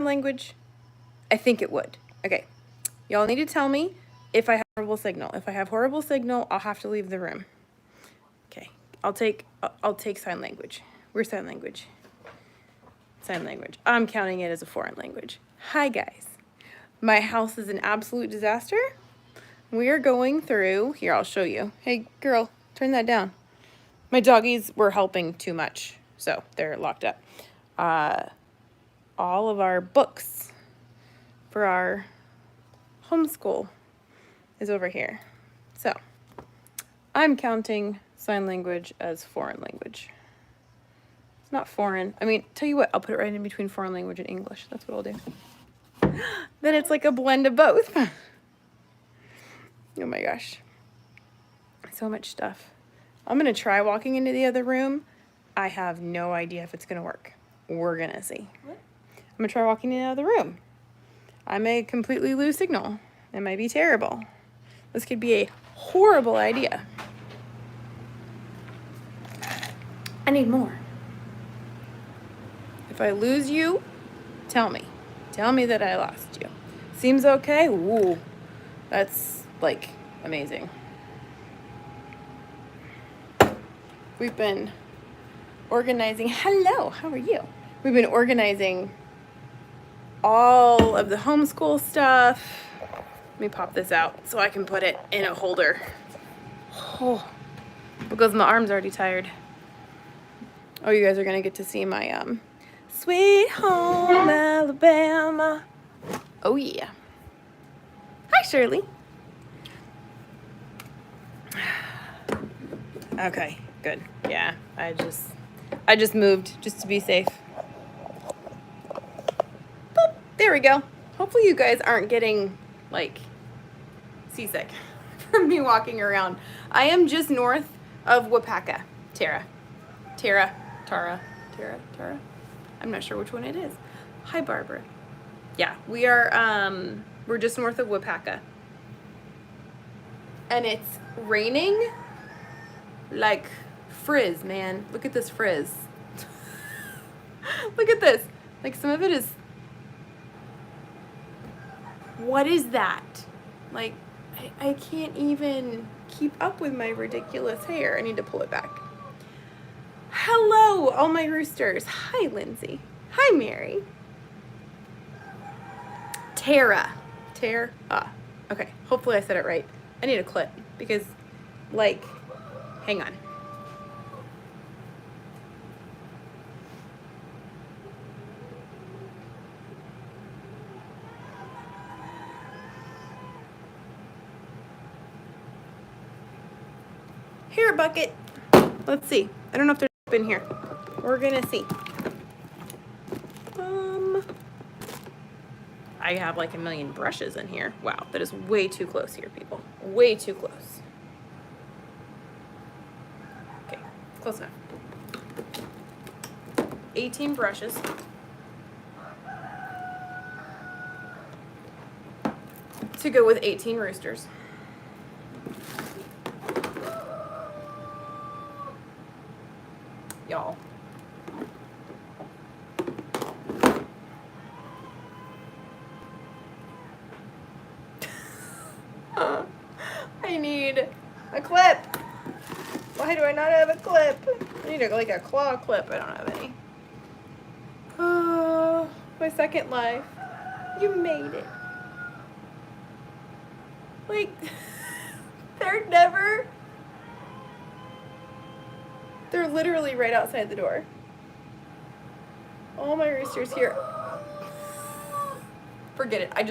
language? I think it would. Okay. Y'all need to tell me if I have horrible signal. If I have horrible signal, I'll have to leave the room. Okay. I'll take sign language. Where's sign language? Sign language. I'm counting it as a foreign language. Hi guys. My house is an absolute disaster. We are going through, here I'll show you. Hey girl, turn that down. My doggies were helping too much, so they're locked up. All of our books for our homeschool is over here. So I'm counting sign language as foreign language. It's not foreign. I mean, tell you what, I'll put it right in between foreign language and English. That's what I'll do. Then it's like a blend of both. Oh my gosh. So much stuff. I'm going to try walking into the other room. I have no idea if it's going to work. We're going to see. What? I'm going to try walking in the other room. I may completely lose signal. It might be terrible. This could be a horrible idea. I need more. If I lose you, tell me. Tell me that I lost you. Seems okay? Ooh, that's like amazing. We've been organizing. Hello, how are you? We've been organizing all of the homeschool stuff. Let me pop this out so I can put it in a holder. Oh, because my arm's already tired. Oh, you guys are gonna get to see my Sweet Home Alabama. Oh yeah. Hi Shirley. Okay, good. Yeah, I just moved just to be safe. Boop, there we go. Hopefully you guys aren't getting like seasick from me walking around. I am just north of Wapaka. Tara. I'm not sure which one it is. Hi Barbara. Yeah, we are we're just north of Wapaka. And it's raining like frizz, man. Look at this frizz. Look at this. Like some of it is, what is that? Like I can't even keep up with my ridiculous hair. I need to pull it back. Hello, all my roosters. Hi, Lindsay. Hi, Mary. Tara. Okay, hopefully I said it right. I need a clip because, like, hang on. Hair bucket. Let's see. I don't know if there's in here. We're gonna see. I have like a million brushes in here. Wow, that is way too close here, people. Way too close. Okay, close enough. 18 brushes. To go with 18 roosters. Y'all. I need a clip. Why do I not have a clip? I need like a claw clip. I don't have any. Oh, my second life. You made it. Like, they're literally right outside the door. All my roosters here. Forget it. I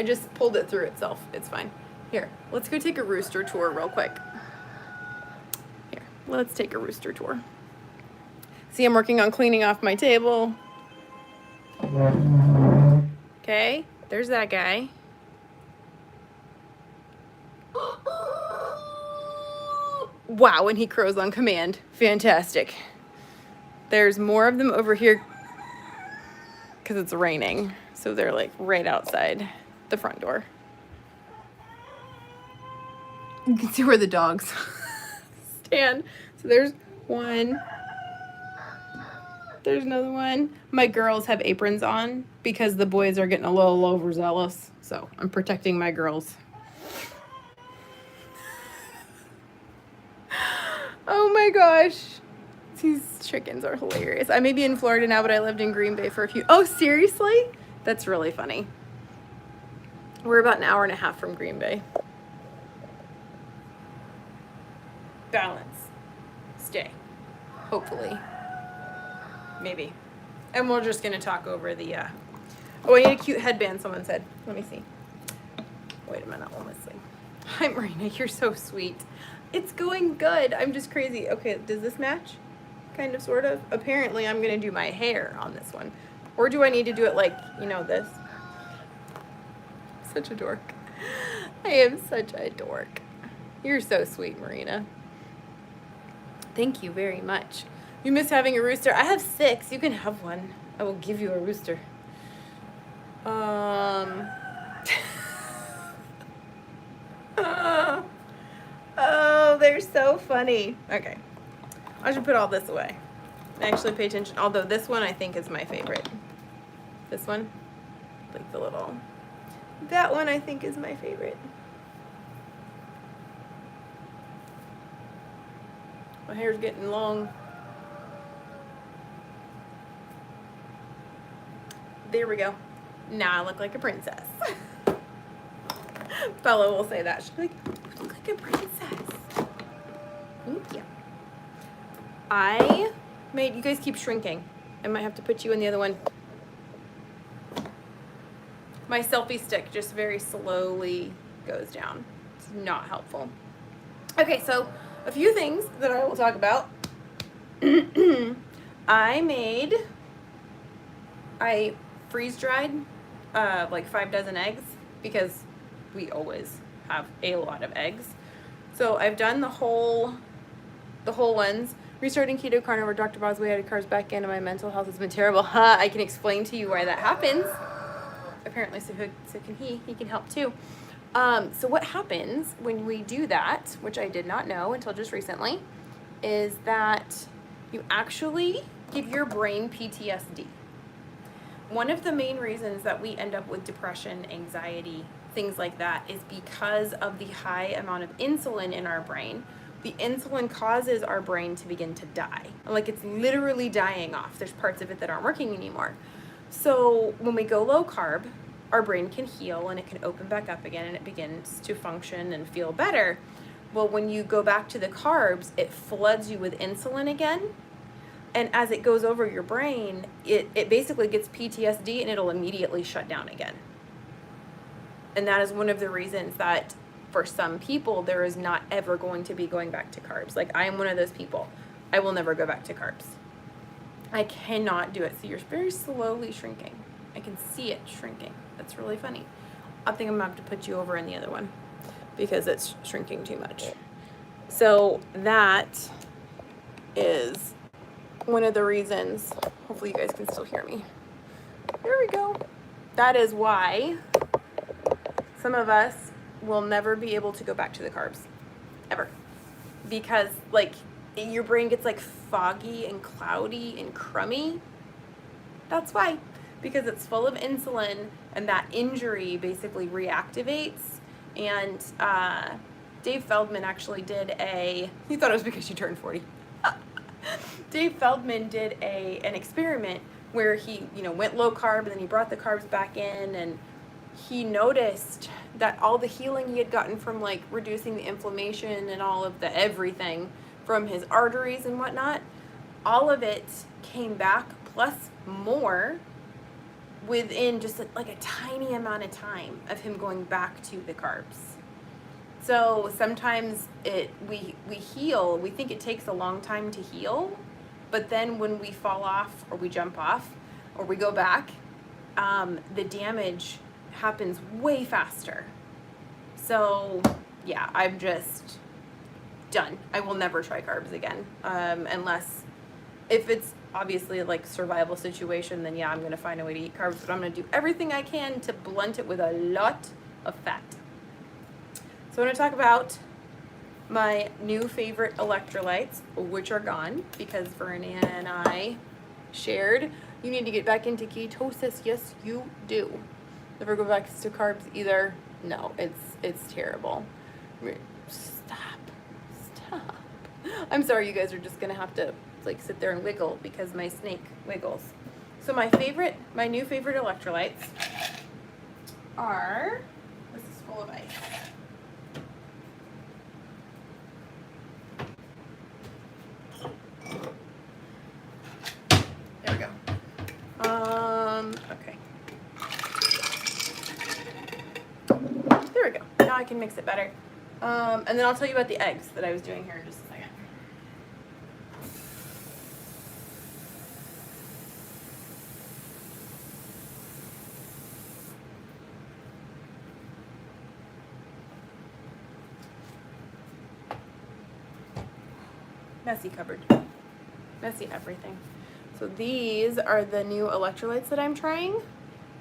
just pulled it through itself. It's fine. Here, let's go take a rooster tour real quick. Here, let's take a rooster tour. See, I'm working on cleaning off my table. Okay, there's that guy. Wow, and he crows on command. Fantastic. There's more of them over here because it's raining. So they're like right outside the front door. You can see where the dogs stand. So there's 1, There's another one. My girls have aprons on because the boys are getting a little overzealous. So I'm protecting my girls. Oh my gosh. These chickens are hilarious. I may be in Florida now, but I lived in Green Bay for a few. Oh, seriously? That's really funny. We're about an hour and a half from Green Bay. Balance. Stay. Hopefully. Maybe. And we're just going to talk over the, oh, I need a cute headband, someone said. Let me see. Wait a minute, let me see. Hi, Marina, you're so sweet. It's going good. I'm just crazy. Okay, does this match? Kind of, sort of. Apparently, I'm going to do my hair on this one. Or do I need to do it like, you know, this? Such a dork. I am such a dork. You're so sweet, Marina. Thank you very much. You miss having a rooster? I have 6. You can have one. I will give you a rooster. Oh, they're so funny. Okay. I should put all this away. Actually pay attention. Although this one I think is my favorite. This one. Like the little... That one I think is my favorite. My hair's getting long. There we go. Now I look like a princess. Bella will say that. She'll be like, you look like a princess. Thank you. I made, you guys keep shrinking. I might have to put you in the other one. My selfie stick just very slowly goes down. It's not helpful. Okay, so a few things that I will talk about. I freeze-dried like 5 dozen eggs because we always have a lot of eggs. So I've done the whole ones. Restarting keto carnivore, Dr. Bosley added carbs back in, and my mental health has been terrible. I can explain to you why that happens. Apparently, so can he. He can help too. So what happens when we do that, which I did not know until just recently, is that you actually give your brain PTSD. One of the main reasons that we end up with depression, anxiety, things like that is because of the high amount of insulin in our brain. The insulin causes our brain to begin to die. Like it's literally dying off. There's parts of it that aren't working anymore. So when we go low carb, our brain can heal and it can open back up again and it begins to function and feel better. Well, when you go back to the carbs, it floods you with insulin again. And as it goes over your brain, it basically gets PTSD and it'll immediately shut down again. And that is one of the reasons that for some people, there is not ever going to be going back to carbs. Like I am one of those people. I will never go back to carbs. I cannot do it. So you're very slowly shrinking. I can see it shrinking. That's really funny. I think I'm gonna have to put you over in the other one because it's shrinking too much. So that is one of the reasons. Hopefully you guys can still hear me. There we go. That is why some of us will never be able to go back to the carbs ever, because like your brain gets like foggy and cloudy and crummy. That's why, because it's full of insulin and that injury basically reactivates. And Dave Feldman actually did he thought it was because you turned 40. Dave Feldman did an experiment where he went low carb and then he brought the carbs back in, and he noticed that all the healing he had gotten from like reducing the inflammation and all of the everything from his arteries and whatnot, all of it came back plus more within just like a tiny amount of time of him going back to the carbs. So sometimes we heal, we think it takes a long time to heal, but then when we fall off or we jump off or we go back, the damage happens way faster. So yeah, I'm just done. I will never try carbs again, unless if it's obviously like survival situation, then yeah, I'm gonna find a way to eat carbs, but I'm gonna do everything I can to blunt it with a lot of fat. So I'm gonna talk about my new favorite electrolytes, which are gone because Vernie and I shared, you need to get back into ketosis. Yes, you do. Never go back to carbs either. No, it's terrible. Stop. I'm sorry, you guys are just gonna have to like sit there and wiggle because my snake wiggles. So my new favorite electrolytes are, this is full of ice. There we go. Okay. There we go. Now I can mix it better. And then I'll tell you about the eggs that I was doing here in just a second. Messy cupboard. Messy everything. So these are the new electrolytes that I'm trying.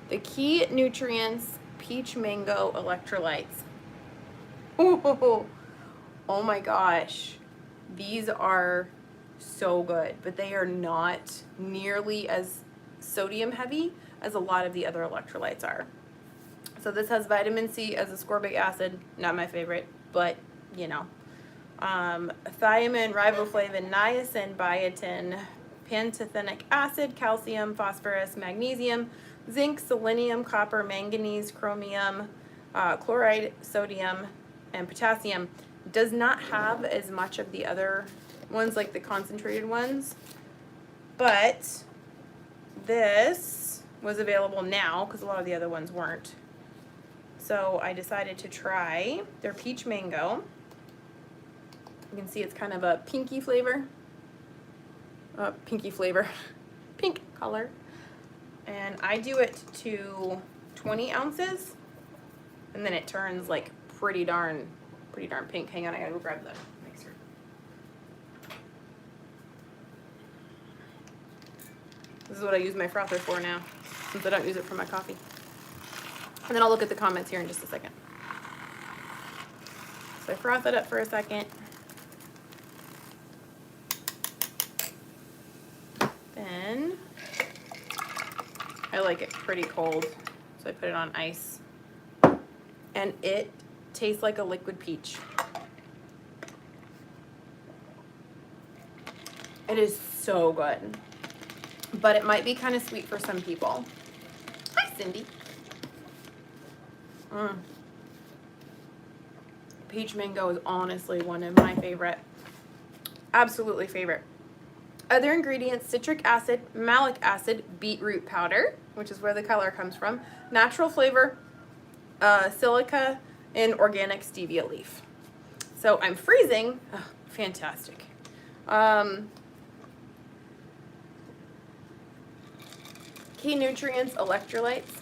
The Key Nutrients Peach Mango Electrolytes. Oh my gosh. These are so good, but they are not nearly as sodium heavy as a lot of the other electrolytes are. So this has vitamin C as ascorbic acid, not my favorite, but you know. Thiamine, riboflavin, niacin, biotin, pantothenic acid, calcium, phosphorus, magnesium, zinc, selenium, copper, manganese, chromium, chloride, sodium, and potassium. Does not have as much of the other ones, like the concentrated ones, but this was available now because a lot of the other ones weren't. So I decided to try their peach mango. You can see it's kind of a pinky flavor. Pink color. And I do it to 20 ounces, and then it turns like pretty darn pink. Hang on, I gotta go grab the mixer. This is what I use my frother for now, since I don't use it for my coffee. And then I'll look at the comments here in just a second. So I froth it up for a second. Then I like it pretty cold, so I put it on ice. And it tastes like a liquid peach. It is so good. But it might be kind of sweet for some people. Hi, Cindy. Peach mango is honestly one of my favorite. Absolutely favorite. Other ingredients: citric acid, malic acid, beetroot powder, which is where the color comes from, natural flavor, silica, and organic stevia leaf. So I'm freezing. Oh, fantastic. Key Nutrients Electrolytes,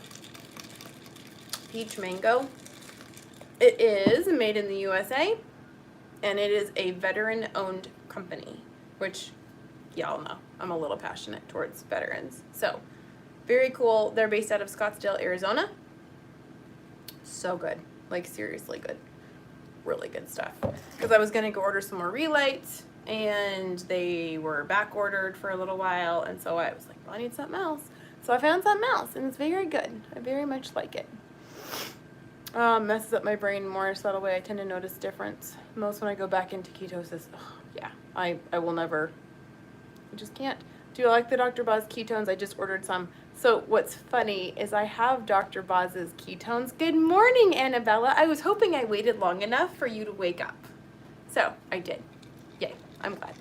peach mango. It is made in the USA, and it is a veteran-owned company, which y'all know I'm a little passionate towards veterans. So very cool. They're based out of Scottsdale, Arizona. So good. Like seriously good. Really good stuff. Because I was going to go order some more Relights, and they were back ordered for a little while, and so I was like, well, I need something else. So I found something else, and it's very good. I very much like it. Messes up my brain more, so that way I tend to notice difference. Most when I go back into ketosis. Oh, yeah, I will never. I just can't. Do you like the Dr. Boz ketones? I just ordered some. So what's funny is I have Dr. Boz's ketones. Good morning, Annabella. I was hoping I waited long enough for you to wake up. So I did. Yay, I'm glad.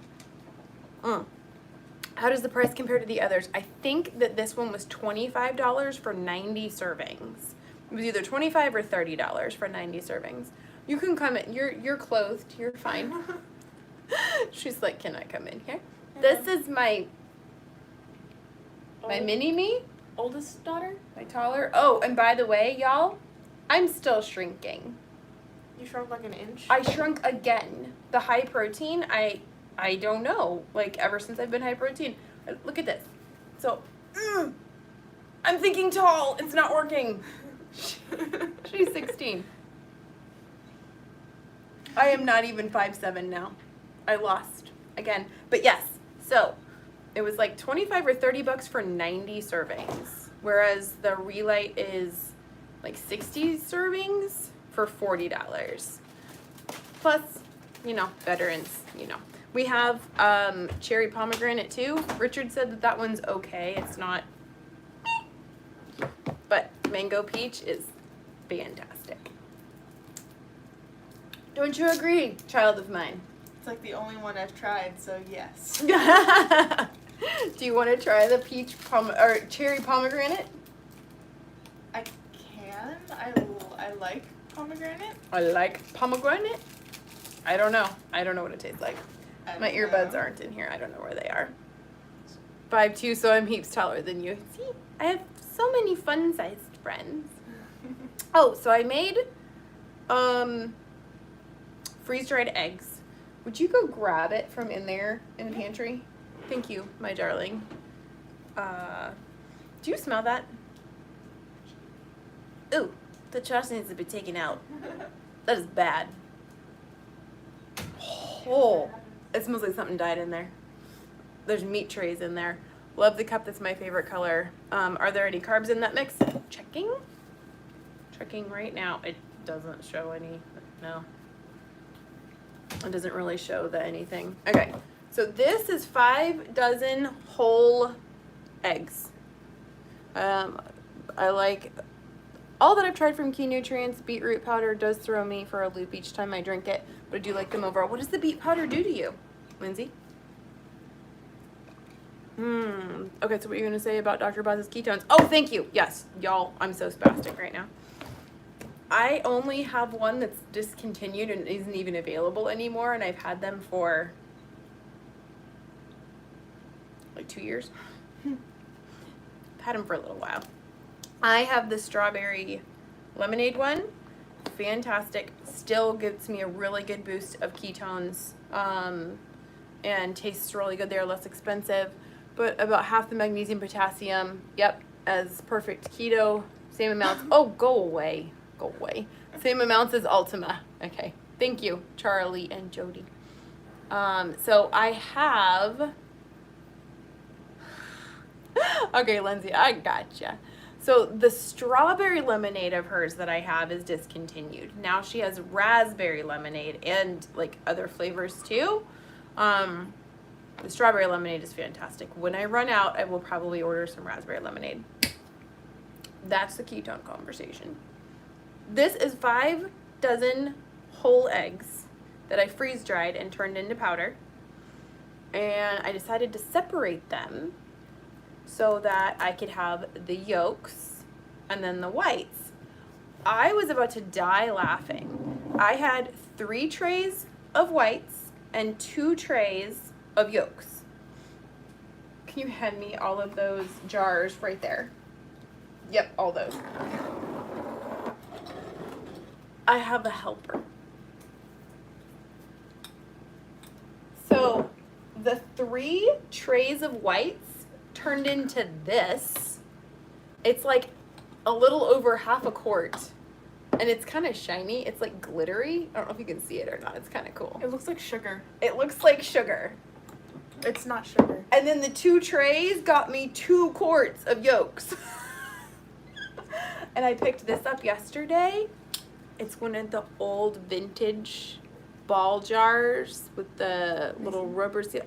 How does the price compare to the others? I think that this one was $25 for 90 servings. It was either $25 or $30 for 90 servings. You can come in. You're clothed. You're fine. She's like, can I come in here? This is my mini-me, oldest daughter, my taller. Oh, and by the way, y'all, I'm still shrinking. You shrunk like an inch? I shrunk again. The high protein, I don't know. Like, ever since I've been high protein. Look at this. So, I'm thinking tall. It's not working. She's 16. I am not even 5'7" now. I lost again. But yes, so It was like 25 or 30 bucks for 90 servings, whereas the Relight is like 60 servings for $40. Plus, you know, veterans, you know. We have cherry pomegranate too. Richard said that that one's okay. It's not, but mango peach is fantastic. Don't you agree, child of mine? It's like the only one I've tried, so yes. Do you want to try the peach or cherry pomegranate? I can. I like pomegranate. I like pomegranate. I don't know. I don't know what it tastes like. My earbuds aren't in here. I don't know where they are. 5'2", so I'm heaps taller than you. See, I have so many fun-sized friends. Oh, so I made freeze-dried eggs. Would you go grab it from in there in the pantry? Thank you, my darling. Do you smell that? Ooh, the trash needs to be taken out. That is bad. Oh, it smells like something died in there. There's meat trays in there. Love the cup. That's my favorite color. Are there any carbs in that mix? Checking. Checking right now. It doesn't show any. No. It doesn't really show the anything. Okay. So this is 5 dozen whole eggs. I like all that I've tried from Key Nutrients. Beetroot powder does throw me for a loop each time I drink it, but I do like them overall. What does the beet powder do to you, Lindsay? Okay, so what are you going to say about Dr. Boz's ketones? Oh, thank you. Yes, y'all, I'm so spastic right now. I only have one that's discontinued and isn't even available anymore, and I've had them for like 2 years. I've had them for a little while. I have the strawberry lemonade one. Fantastic. Still gives me a really good boost of ketones, and tastes really good. They're less expensive, but about half the magnesium, potassium. Yep, as perfect keto. Same amounts. Oh, go away. Go away. Same amounts as Ultima. Okay. Thank you, Charlie and Jody. So I have... Okay, Lindsay, I gotcha. So the strawberry lemonade of hers that I have is discontinued. Now she has raspberry lemonade and like other flavors too. The strawberry lemonade is fantastic. When I run out, I will probably order some raspberry lemonade. That's the ketone conversation. This is 5 dozen whole eggs that I freeze dried and turned into powder. And I decided to separate them so that I could have the yolks and then the whites. I was about to die laughing. I had 3 trays of whites and 2 trays of yolks. Can you hand me all of those jars right there? Yep, all those. I have a helper. So the 3 trays of whites turned into this. It's like a little over half a quart, and it's kind of shiny. It's like glittery. I don't know if you can see it or not. It's kind of cool. It looks like sugar. It looks like sugar. It's not sugar. And then the 2 trays got me 2 quarts of yolks. And I picked this up yesterday. It's one of the old vintage ball jars with the little rubber seal.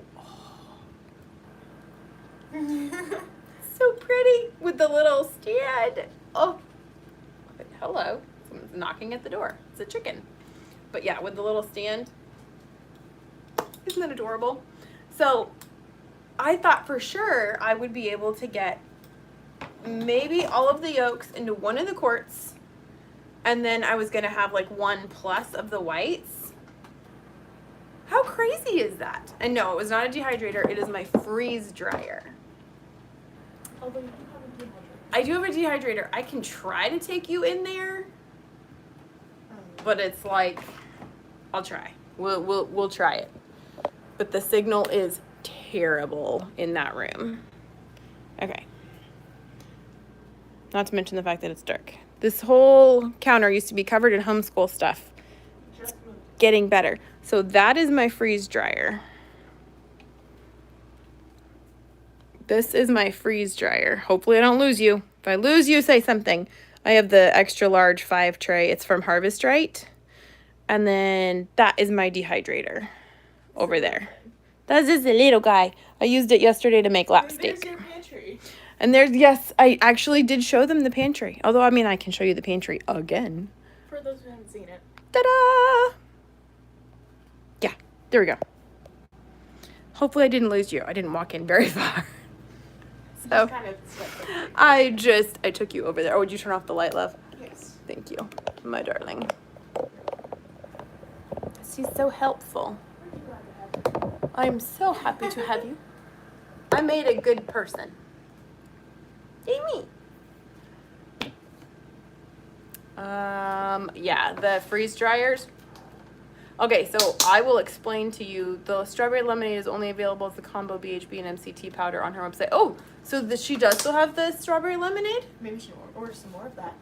So pretty with the little stand. Oh, hello. Someone's knocking at the door. It's a chicken. But yeah, with the little stand. Isn't that adorable? So I thought for sure I would be able to get maybe all of the yolks into one of the quarts, and then I was going to have like 1 plus of the whites. How crazy is that? And no, it was not a dehydrator. It is my freeze dryer. Although you do have a dehydrator. I do have a dehydrator. I can try to take you in there, but it's like, I'll try. We'll try it. But the signal is terrible in that room. Okay. Not to mention the fact that it's dark. This whole counter used to be covered in homeschool stuff. It's getting better. So that is my freeze dryer. This is my freeze dryer. Hopefully I don't lose you. If I lose you, say something. I have the extra large 5 tray. It's from Harvest Right. And then that is my dehydrator over there. That's just a little guy. I used it yesterday to make There's lapsteak. your pantry. And there's, yes, I actually did show them the pantry. Although, I mean, I can show you the pantry again. For those who haven't seen it. Ta-da! Yeah, there we go. Hopefully I didn't lose you. I didn't walk in very far. So, Kind of stuff. I took you over there. Oh, would you turn off the light, love? Yes. Thank you, my darling. She's so helpful. I'm so happy to have you. I made a good person. Yay me. Yeah, the freeze dryers. Okay, so I will explain to you. The strawberry lemonade is only available as the combo BHB and MCT powder on her website. Oh, so she does still have the strawberry lemonade? Maybe you should order some more of that.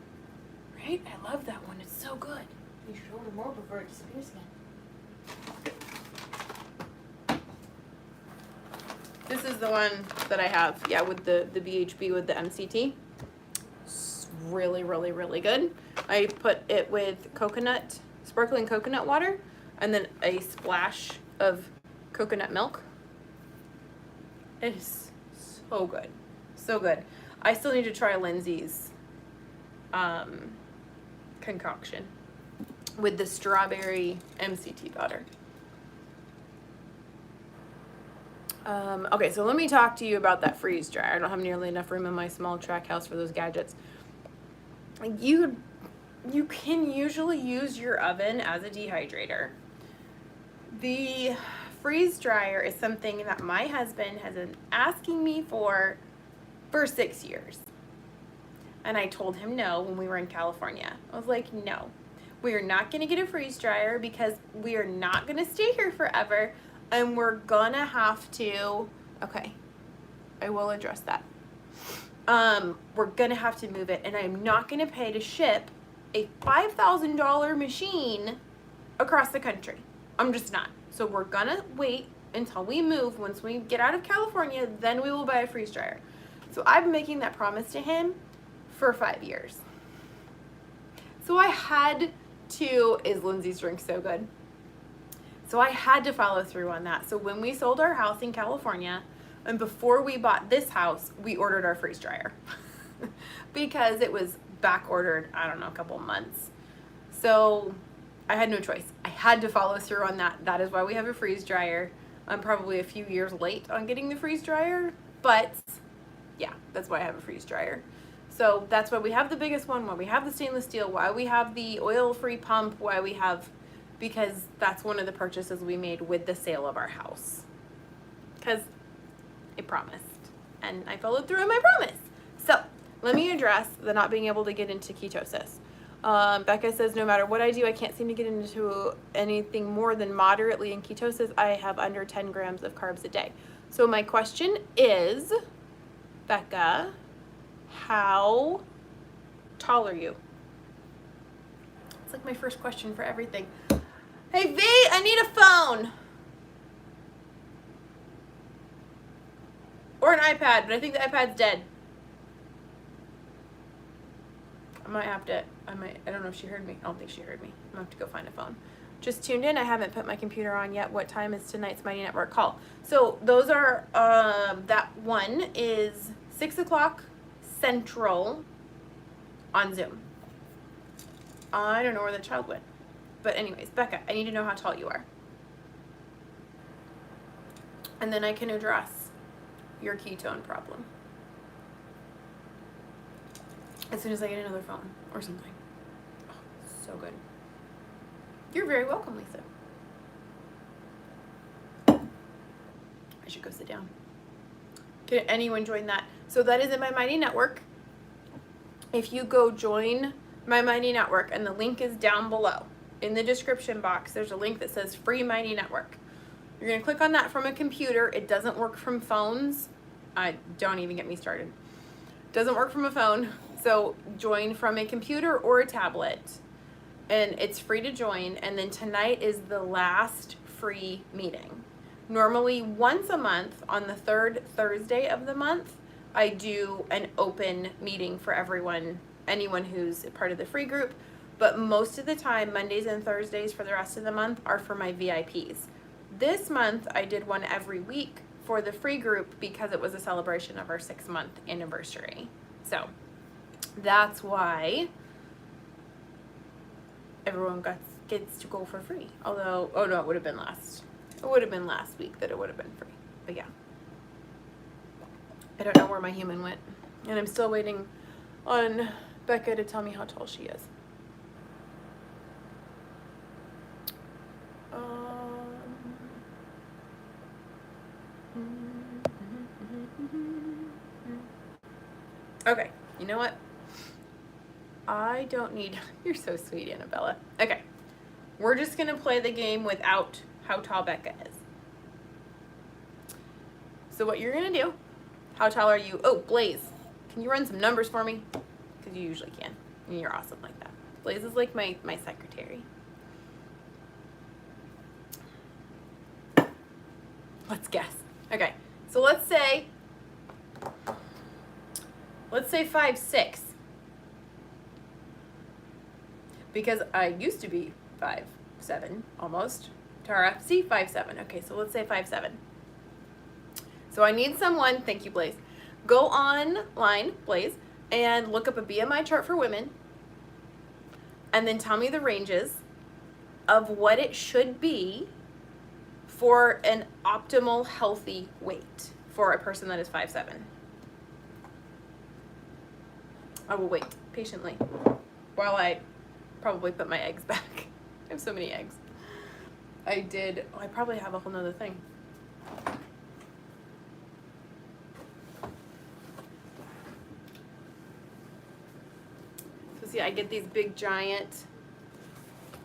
Right? I love that one. It's so good. You should order more before it disappears again. This is the one that I have, yeah, with the BHB with the MCT. It's really, really, really good. I put it with sparkling coconut water, and then a splash of coconut milk. It is so good. So good. I still need to try Lindsay's concoction with the strawberry MCT powder. Okay, so let me talk to you about that freeze dryer. I don't have nearly enough room in my small track house for those gadgets. You can usually use your oven as a dehydrator. The freeze dryer is something that my husband has been asking me for 6 years. And I told him no when we were in California. I was like, no, we are not going to get a freeze dryer because we are not going to stay here forever. And we're gonna have to, okay, I will address that. We're gonna have to move it, and I'm not gonna pay to ship a $5,000 machine across the country. I'm just not. So we're gonna wait until we move. Once we get out of California, then we will buy a freeze dryer. So I've been making that promise to him for 5 years. So I had to, is Lindsay's drink so good? So I had to follow through on that. So when we sold our house in California, and before we bought this house, we ordered our freeze dryer because it was back ordered, I don't know, a couple months. So I had no choice. I had to follow through on that. That is why we have a freeze dryer. I'm probably a few years late on getting the freeze dryer, but yeah, that's why I have a freeze dryer. So that's why we have the biggest one, why we have the stainless steel, why we have the oil-free pump, why we have, because that's one of the purchases we made with the sale of our house. Because I promised, and I followed through on my promise. So let me address the not being able to get into ketosis. Becca says, no matter what I do, I can't seem to get into anything more than moderately in ketosis. I have under 10 grams of carbs a day. So my question is, Becca, how tall are you? It's like my first question for everything. Hey, V, I need a phone. Or an iPad, but I think the iPad's dead. I might have to, I don't know if she heard me. I don't think she heard me. I'm gonna have to go find a phone. Just tuned in. I haven't put my computer on yet. What time is tonight's Mighty Network call? So those are, that one is 6 o'clock Central on Zoom. I don't know where the child went. But anyways, Becca, I need to know how tall you are. And then I can address your ketone problem as soon as I get another phone or something. Oh, so good. You're very welcome, Lisa. I should go sit down. Can anyone join that? So that is in my Mighty Network. If you go join my Mighty Network, and the link is down below in the description box, there's a link that says free Mighty Network. You're gonna click on that from a computer. It doesn't work from phones. Don't even get me started. Doesn't work from a phone. So join from a computer or a tablet, and it's free to join. And then tonight is the last free meeting. Normally once a month on the third Thursday of the month, I do an open meeting for everyone, anyone who's part of the free group. But most of the time, Mondays and Thursdays for the rest of the month are for my VIPs. This month, I did one every week for the free group because it was a celebration of our 6-month anniversary. So that's why everyone gets to go for free. Although, oh no, it would have been last week that it would have been free. But yeah. I don't know where my human went. And I'm still waiting on Becca to tell me how tall she is. Okay, you know what? I don't need, you're so sweet, Annabella. Okay, we're just gonna play the game without how tall Becca is. So what you're gonna do, how tall are you? Oh, Blaze, can you run some numbers for me? Because you usually can, and you're awesome like that. Blaze is like my secretary. Let's guess. Okay, so let's say 5'6", because I used to be 5'7", almost. Tara, see, 5'7". Okay, so let's say 5'7". So I need someone, thank you, Blaze. Go online, Blaze, and look up a BMI chart for women, and then tell me the ranges of what it should be for an optimal healthy weight for a person that is 5'7". I will wait patiently while I probably put my eggs back. I have so many eggs. I probably have a whole nother thing. So see, I get these big giant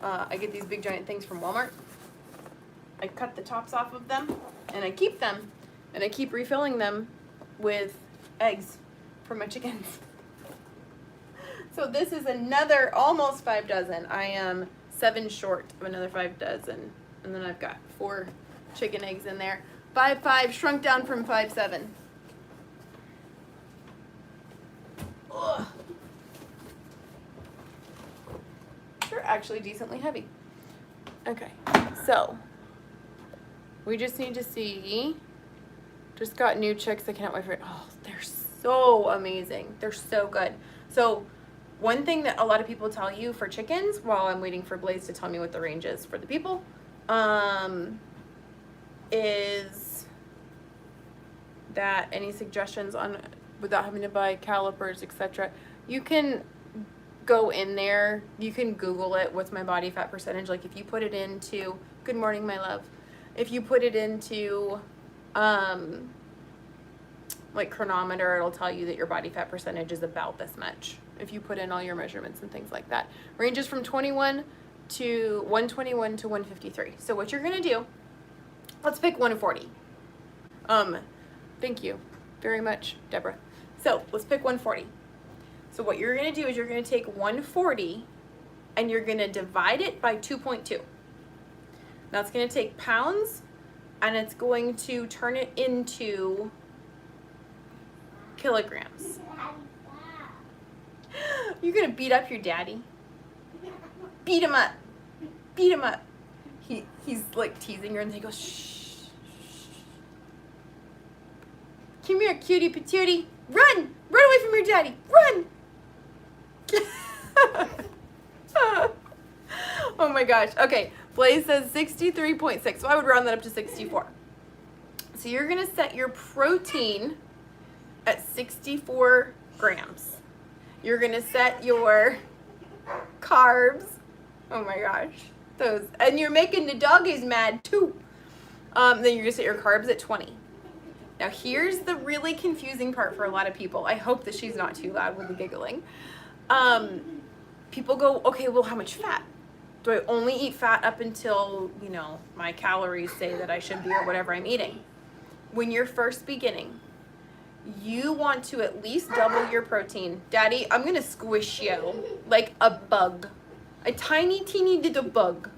things from Walmart. I cut the tops off of them and I keep them, and I keep refilling them with eggs for my chickens. So this is another almost 5 dozen. I am 7 short of another 5 dozen. And then I've got 4 chicken eggs in there. 5'5", shrunk down from 5'7". Ugh. They're actually decently heavy. Okay, so we just need to see. Just got new chicks. I cannot wait for it. Oh, they're so amazing. They're so good. So one thing that a lot of people tell you for chickens, while I'm waiting for Blaze to tell me what the range is for the people, is that any suggestions on without having to buy calipers, etc. You can go in there, you can Google it, what's my body fat percentage. Like if you put it into, good morning, my love. If you put it into like Chronometer, it'll tell you that your body fat percentage is about this much. If you put in all your measurements and things like that. Ranges from 121 to 153. So what you're gonna do, let's pick 140. Thank you very much, Deborah. So let's pick 140. So what you're gonna do is you're gonna take 140 and you're gonna divide it by 2.2. Now it's gonna take pounds and it's going to turn it into kilograms. You're gonna beat up your daddy? Beat him up. Beat him up. He's like teasing her and he goes, shh. Come here, cutie patootie. Run! Run away from your daddy. Run! Oh my gosh. Okay, Blaze says 63.6, so I would round that up to 64. So you're gonna set your protein at 64 grams. You're gonna set your carbs, oh my gosh, those, and you're making the doggies mad too. Then you're gonna set your carbs at 20. Now here's the really confusing part for a lot of people. I hope that she's not too loud with the giggling. People go, okay, well, how much fat? Do I only eat fat up until, you know, my calories say that I should be or whatever I'm eating? When you're first beginning, you want to at least double your protein. Daddy, I'm gonna squish you like a bug. A tiny, teeny little bug.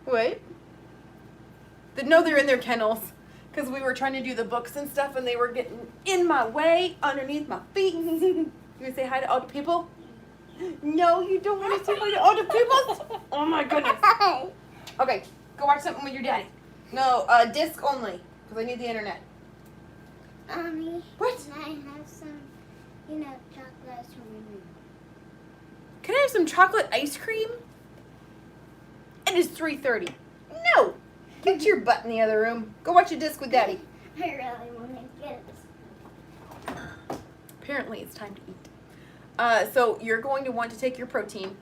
What? No, they're in their kennels. Because we were trying to do the books and stuff, and they were getting in my way, underneath my feet. You want to say hi to all the people? No, you don't want to say hi to all the people? Oh my goodness. Okay, go watch something with your daddy. No, disc only, because I need the internet. Mommy. What? Can I have some, chocolates from your room? Can I have some chocolate ice cream? It is 3:30. No! Get your butt in the other room. Go watch a disc with daddy. I really want to get it. Apparently it's time to eat. So you're going to want to take your protein,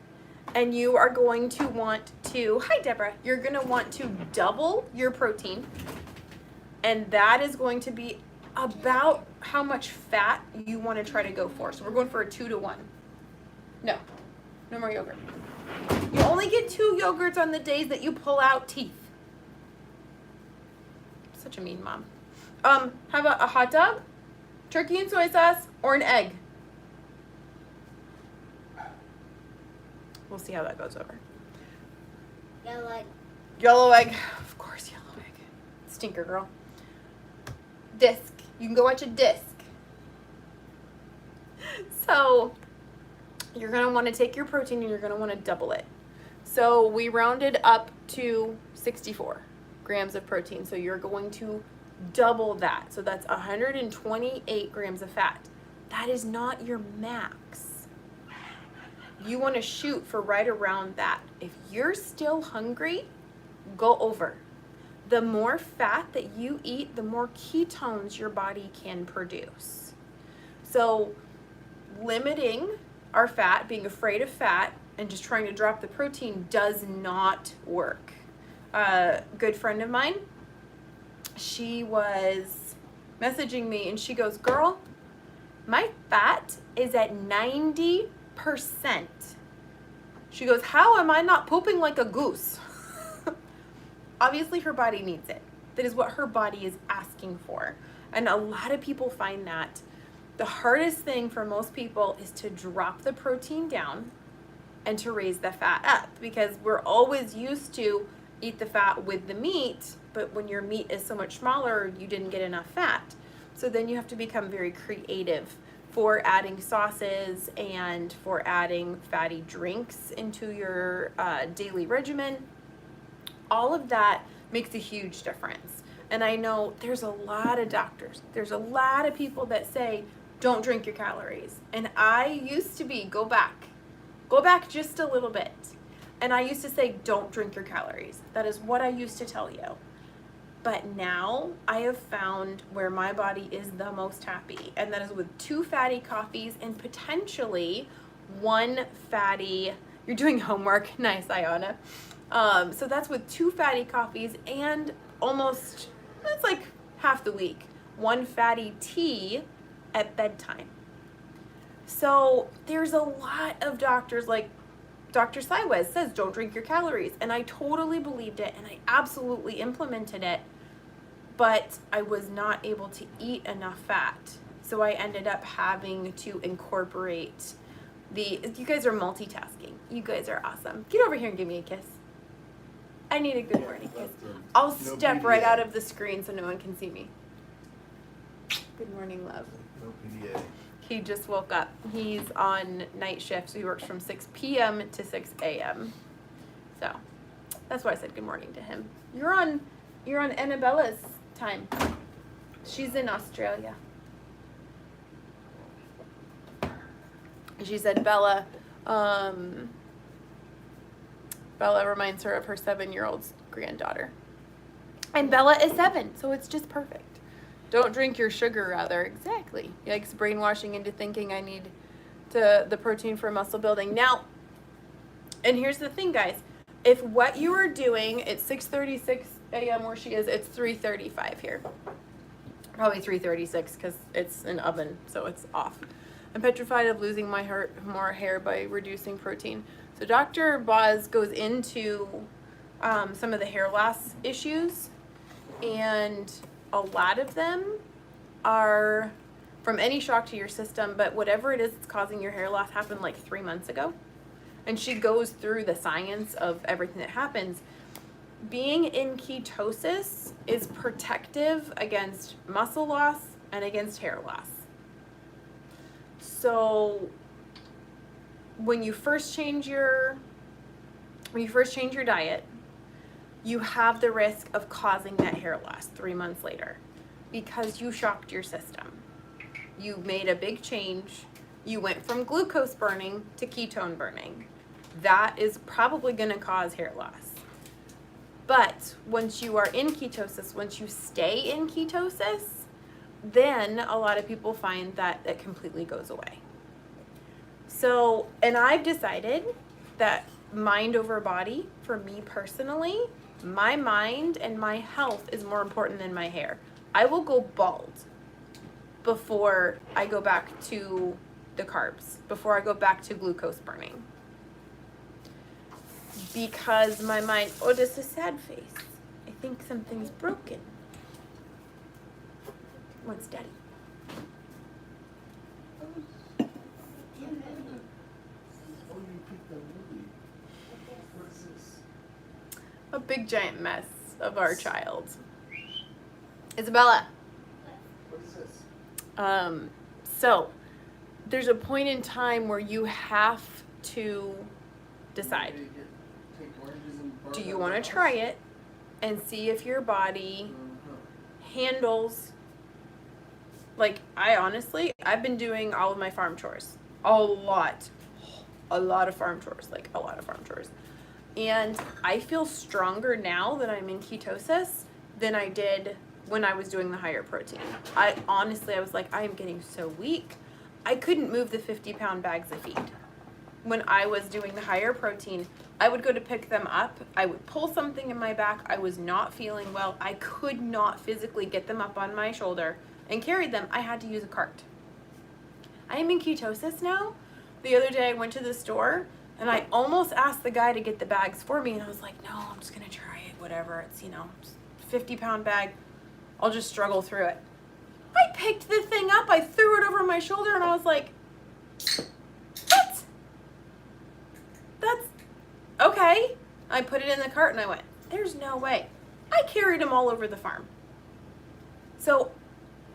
and you are going to want to, hi Deborah, you're going to want to double your protein, and that is going to be about how much fat you want to try to go for. So we're going for a 2-to-1. No more yogurt. You only get 2 yogurts on the days that you pull out teeth. Such a mean mom. How about a hot dog, turkey and soy sauce, or an egg? We'll see how that goes over. Yellow egg. Yellow egg. Of course, yellow egg. Stinker girl. Disc. You can go watch a disc. So, you're going to want to take your protein and you're going to want to double it. So, we rounded up to 64 grams of protein. So, you're going to double that. So, that's 128 grams of fat. That is not your max. You want to shoot for right around that. If you're still hungry, go over. The more fat that you eat, the more ketones your body can produce. So limiting our fat, being afraid of fat, and just trying to drop the protein does not work. A good friend of mine, she was messaging me and she goes, girl, my fat is at 90%. She goes, how am I not pooping like a goose? Obviously her body needs it. That is what her body is asking for. And a lot of people find that the hardest thing for most people is to drop the protein down and to raise the fat up, because we're always used to eat the fat with the meat, but when your meat is so much smaller, you didn't get enough fat. So then you have to become very creative for adding sauces and for adding fatty drinks into your daily regimen. All of that makes a huge difference. And I know there's a lot of doctors, there's a lot of people that say, don't drink your calories. And I used to be, go back just a little bit. And I used to say, don't drink your calories. That is what I used to tell you. But now I have found where my body is the most happy. And that is with 2 fatty coffees and potentially 1 fatty, you're doing homework, nice Iona. So that's with 2 fatty coffees and almost, it's like half the week, 1 fatty tea at bedtime. So there's a lot of doctors, like Dr. Siwez says, don't drink your calories. And I totally believed it and I absolutely implemented it, but I was not able to eat enough fat. So I ended up having to incorporate you guys are multitasking. You guys are awesome. Get over here and give me a kiss. I need a good morning kiss. I'll step right out of the screen so no one can see me. Good morning, love. No PDA. He just woke up. He's on night shift, so he works from 6 p.m. to 6 a.m. So that's why I said good morning to him. You're on Annabella's time. She's in Australia. She said Bella reminds her of her 7-year-old granddaughter. And Bella is 7, so it's just perfect. Don't drink your sugar, rather. Exactly. Yikes, brainwashing into thinking I need the protein for muscle building. Now, and here's the thing, guys. If what you are doing, it's 6:36 a.m. where she is, it's 3:35 here. Probably 3:36 because it's an oven, so it's off. I'm petrified of losing my more hair by reducing protein. So Dr. Boz goes into some of the hair loss issues, and a lot of them are from any shock to your system, but whatever it is that's causing your hair loss happened like 3 months ago. And she goes through the science of everything that happens. being in ketosis is protective against muscle loss and against hair loss. So when you first change your diet, you have the risk of causing that hair loss 3 months later because you shocked your system. You made a big change. You went from glucose burning to ketone burning. That is probably going to cause hair loss. But once you are in ketosis, once you stay in ketosis, then a lot of people find that it completely goes away. So, and I've decided that mind over body, for me personally, my mind and my health is more important than my hair. I will go bald before I go back to the carbs, before I go back to glucose burning. Because my mind, oh, this is a sad face. I think something's broken. What's Daddy? A big giant mess of our child. Isabella. What is this? So there's a point in time where you have to decide. Do you want to try it and see if your body handles, like, I've been doing all of my farm chores. A lot of farm chores, And I feel stronger now that I'm in ketosis than I did when I was doing the higher protein. I was like, I am getting so weak. I couldn't move the 50-pound bags of feed. When I was doing the higher protein, I would go to pick them up. I would pull something in my back. I was not feeling well. I could not physically get them up on my shoulder and carry them. I had to use a cart. I am in ketosis now. The other day I went to the store and I almost asked the guy to get the bags for me. And I was like, no, I'm just going to try it. Whatever. It's, 50-pound bag. I'll just struggle through it. I picked the thing up. I threw it over my shoulder and I was like, what? That's okay. I put it in the cart and I went, there's no way. I carried them all over the farm. So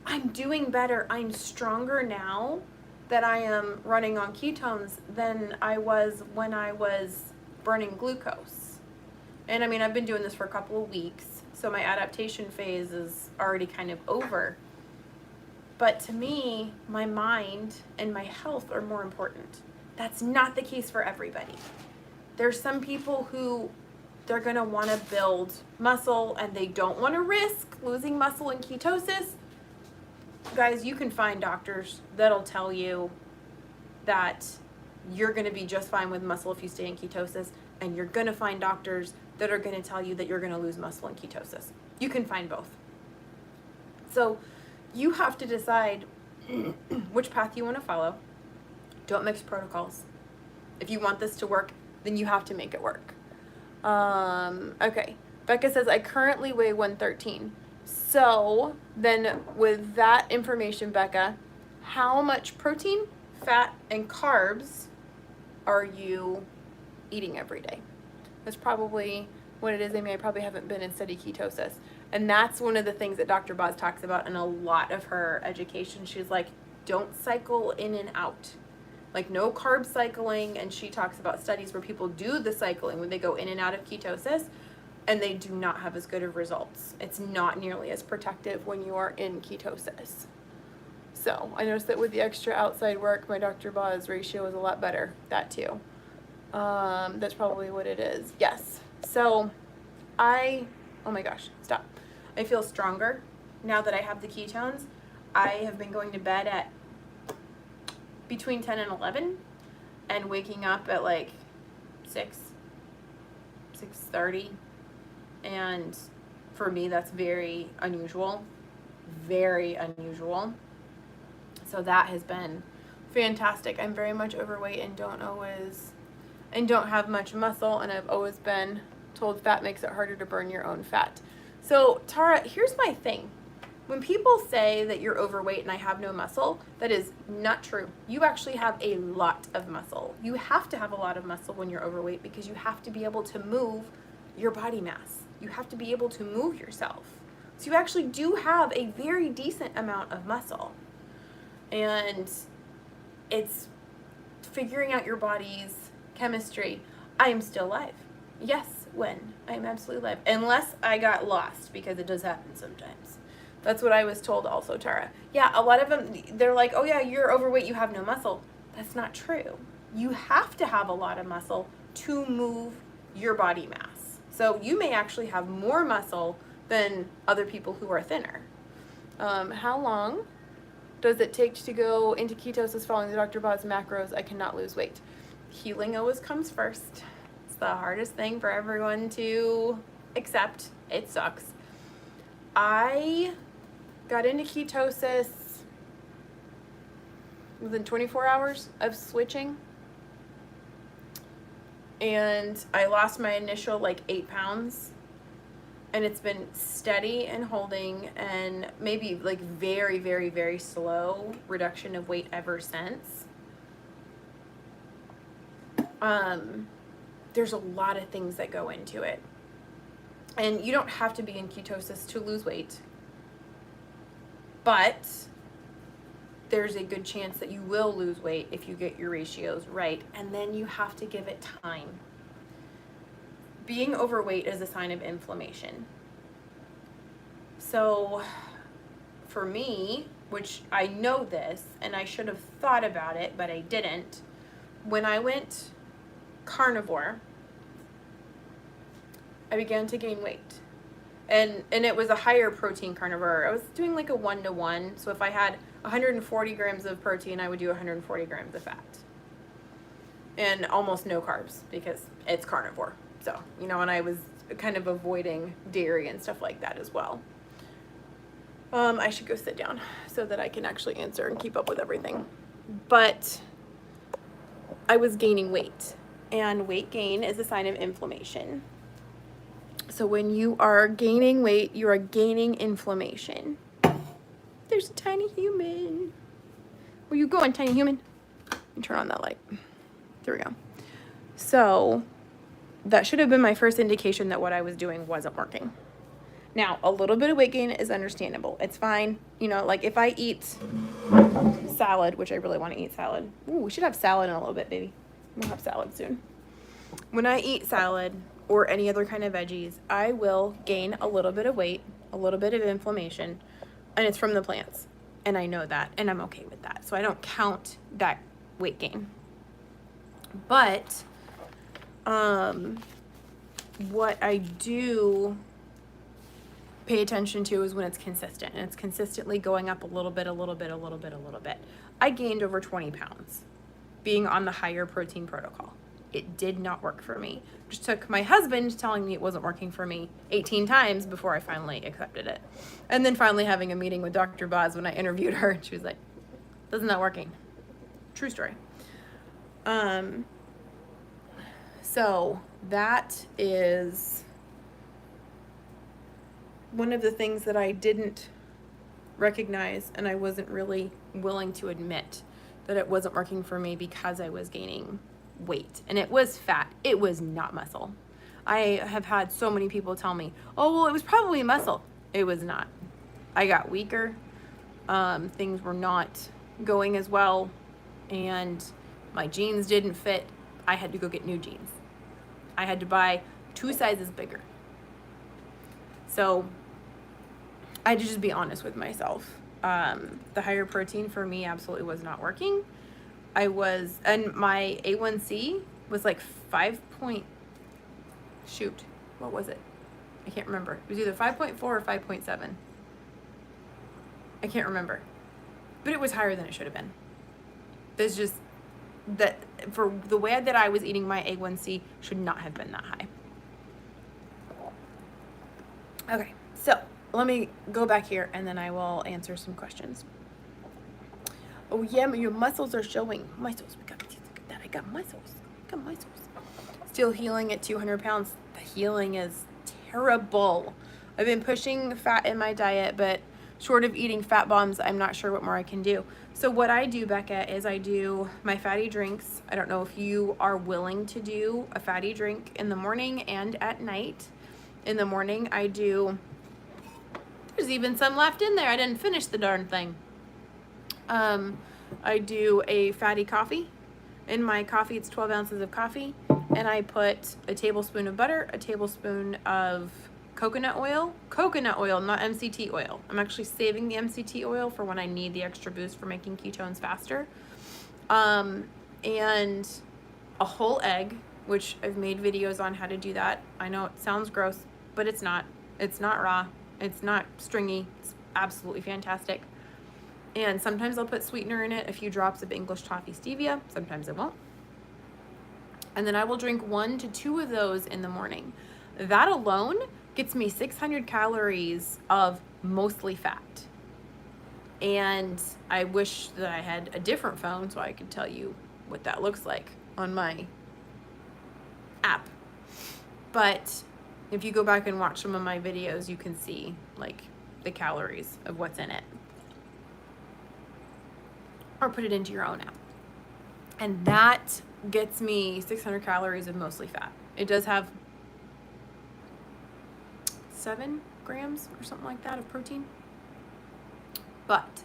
I'm doing better. I'm stronger now that I am running on ketones than I was when I was burning glucose. And I've been doing this for a couple of weeks, so my adaptation phase is already kind of over. But to me, my mind and my health are more important. That's not the case for everybody. There's some people who they're going to want to build muscle and they don't want to risk losing muscle in ketosis. Guys, you can find doctors that'll tell you that you're going to be just fine with muscle if you stay in ketosis, and you're going to find doctors that are going to tell you that you're going to lose muscle in ketosis. You can find both. So you have to decide which path you want to follow. Don't mix protocols. If you want this to work, then you have to make it work. Okay. Becca says, I currently weigh 113. So then with that information, Becca, how much protein, fat, and carbs are you eating every day? That's probably what it is. I probably haven't been in steady ketosis. And that's one of the things that Dr. Boz talks about in a lot of her education. She's like, don't cycle in and out. Like, no carb cycling. And she talks about studies where people do the cycling when they go in and out of ketosis, and they do not have as good of results. It's not nearly as protective when you are in ketosis. So I noticed that with the extra outside work, my Dr. Boz ratio is a lot better. That too. That's probably what it is. Yes. So oh my gosh, stop. I feel stronger now that I have the ketones. I have been going to bed at between 10 and 11 and waking up at like 6:30. And for me, that's very unusual. Very unusual. So that has been fantastic. I'm very much overweight and don't have much muscle, and I've always been told fat makes it harder to burn your own fat. So Tara, here's my thing. When people say that you're overweight and I have no muscle, that is not true. You actually have a lot of muscle. You have to have a lot of muscle when you're overweight because you have to be able to move your body mass. You have to be able to move yourself. So you actually do have a very decent amount of muscle. And it's figuring out your body's chemistry. I am still alive. Yes, when? I am absolutely alive. Unless I got lost, because it does happen sometimes. That's what I was told also, Tara. Yeah, a lot of them, they're like, oh yeah, you're overweight, you have no muscle. That's not true. You have to have a lot of muscle to move your body mass. So you may actually have more muscle than other people who are thinner. How long does it take to go into ketosis following the Dr. Boz macros? I cannot lose weight. Healing always comes first. It's the hardest thing for everyone to accept. It sucks. I got into ketosis within 24 hours of switching. And I lost my initial like 8 pounds. And it's been steady and holding and maybe like very, very, very slow reduction of weight ever since. There's a lot of things that go into it. And you don't have to be in ketosis to lose weight. But there's a good chance that you will lose weight if you get your ratios right. And then you have to give it time. Being overweight is a sign of inflammation. So for me, which I know this, and I should have thought about it, but I didn't. When I went carnivore, I began to gain weight. And it was a higher protein carnivore. I was doing like a 1-to-1. So if I had 140 grams of protein, I would do 140 grams of fat. And almost no carbs because it's carnivore. So, you know, and I was kind of avoiding dairy and stuff like that as well. I should go sit down so that I can actually answer and keep up with everything. But I was gaining weight, and weight gain is a sign of inflammation. So when you are gaining weight, you are gaining inflammation. There's a tiny human. Where you going, tiny human? And turn on that light. There we go. So that should have been my first indication that what I was doing wasn't working. Now, a little bit of weight gain is understandable. It's fine. You know, like if I eat salad, which I really want to eat salad. Ooh, we should have salad in a little bit, baby. We'll have salad soon. When I eat salad or any other kind of veggies, I will gain a little bit of weight, a little bit of inflammation, and it's from the plants. And I know that, and I'm okay with that. So I don't count that weight gain. But what I do pay attention to is when it's consistent, and it's consistently going up a little bit, a little bit, a little bit, a little bit. I gained over 20 pounds being on the higher protein protocol. It did not work for me. It just took my husband telling me it wasn't working for me 18 times before I finally accepted it. And then finally having a meeting with Dr. Boz when I interviewed her, she was like, "This is not working." True story. So that is one of the things that I didn't recognize, and I wasn't really willing to admit that it wasn't working for me because I was gaining weight. And it was fat. It was not muscle. I have had so many people tell me, oh, well, it was probably muscle. It was not. I got weaker. Things were not going as well, and my jeans didn't fit. I had to go get new jeans. I had to buy 2 sizes bigger. So I had to just be honest with myself. The higher protein for me absolutely was not working. And my A1C was like 5 point, what was it? I can't remember. It was either 5.4 or 5.7. I can't remember. But it was higher than it should have been. There's just that for the way that I was eating, my A1C should not have been that high. Okay, so let me go back here and then I will answer some questions. Oh yeah, your muscles are showing. Muscles, look at that. I got muscles. Still healing at 200 pounds. The healing is terrible. I've been pushing fat in my diet, but short of eating fat bombs, I'm not sure what more I can do. So what I do, Becca, is I do my fatty drinks. I don't know if you are willing to do a fatty drink in the morning and at night. In the morning, I do, there's even some left in there. I didn't finish the darn thing. I do a fatty coffee. In my coffee, it's 12 ounces of coffee, and I put a tablespoon of butter, a tablespoon of coconut oil, not MCT oil. I'm actually saving the MCT oil for when I need the extra boost for making ketones faster. And a whole egg, which I've made videos on how to do that. I know it sounds gross, but it's not. It's not raw. It's not stringy. It's absolutely fantastic. And sometimes I'll put sweetener in it, a few drops of English toffee stevia. Sometimes I won't. And then I will drink 1 to 2 of those in the morning. That alone gets me 600 calories of mostly fat. And I wish that I had a different phone so I could tell you what that looks like on my app. But if you go back and watch some of my videos, you can see like the calories of what's in it. Or put it into your own app. And that gets me 600 calories of mostly fat. It does have 7 grams or something like that of protein. But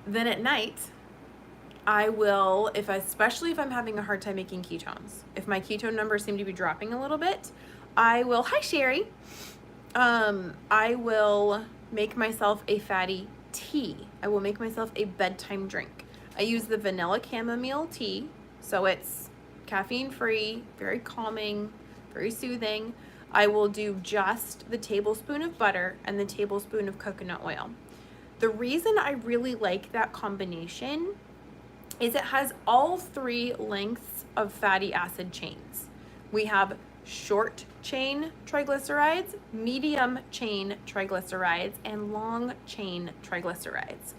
then at night, I will, especially if I'm having a hard time making ketones, if my ketone numbers seem to be dropping a little bit, I will, hi Sherry, I will make myself a fatty tea. I will make myself a bedtime drink. I use the vanilla chamomile tea, so it's caffeine free, very calming, very soothing. I will do just the tablespoon of butter and the tablespoon of coconut oil. The reason I really like that combination is it has all 3 lengths of fatty acid chains. We have short chain triglycerides, medium chain triglycerides, and long chain triglycerides.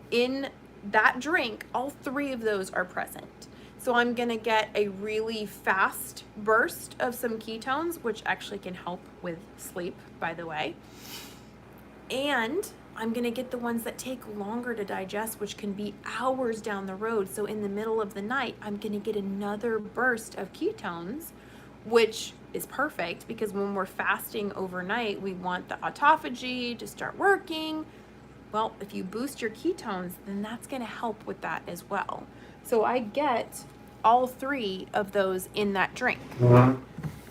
In that drink, all 3 of those are present. So I'm gonna get a really fast burst of some ketones, which actually can help with sleep, by the way. And I'm gonna get the ones that take longer to digest, which can be hours down the road. So in the middle of the night, I'm gonna get another burst of ketones, which is perfect because when we're fasting overnight, we want the autophagy to start working. Well, if you boost your ketones, then that's gonna help with that as well. So I get all 3 of those in that drink.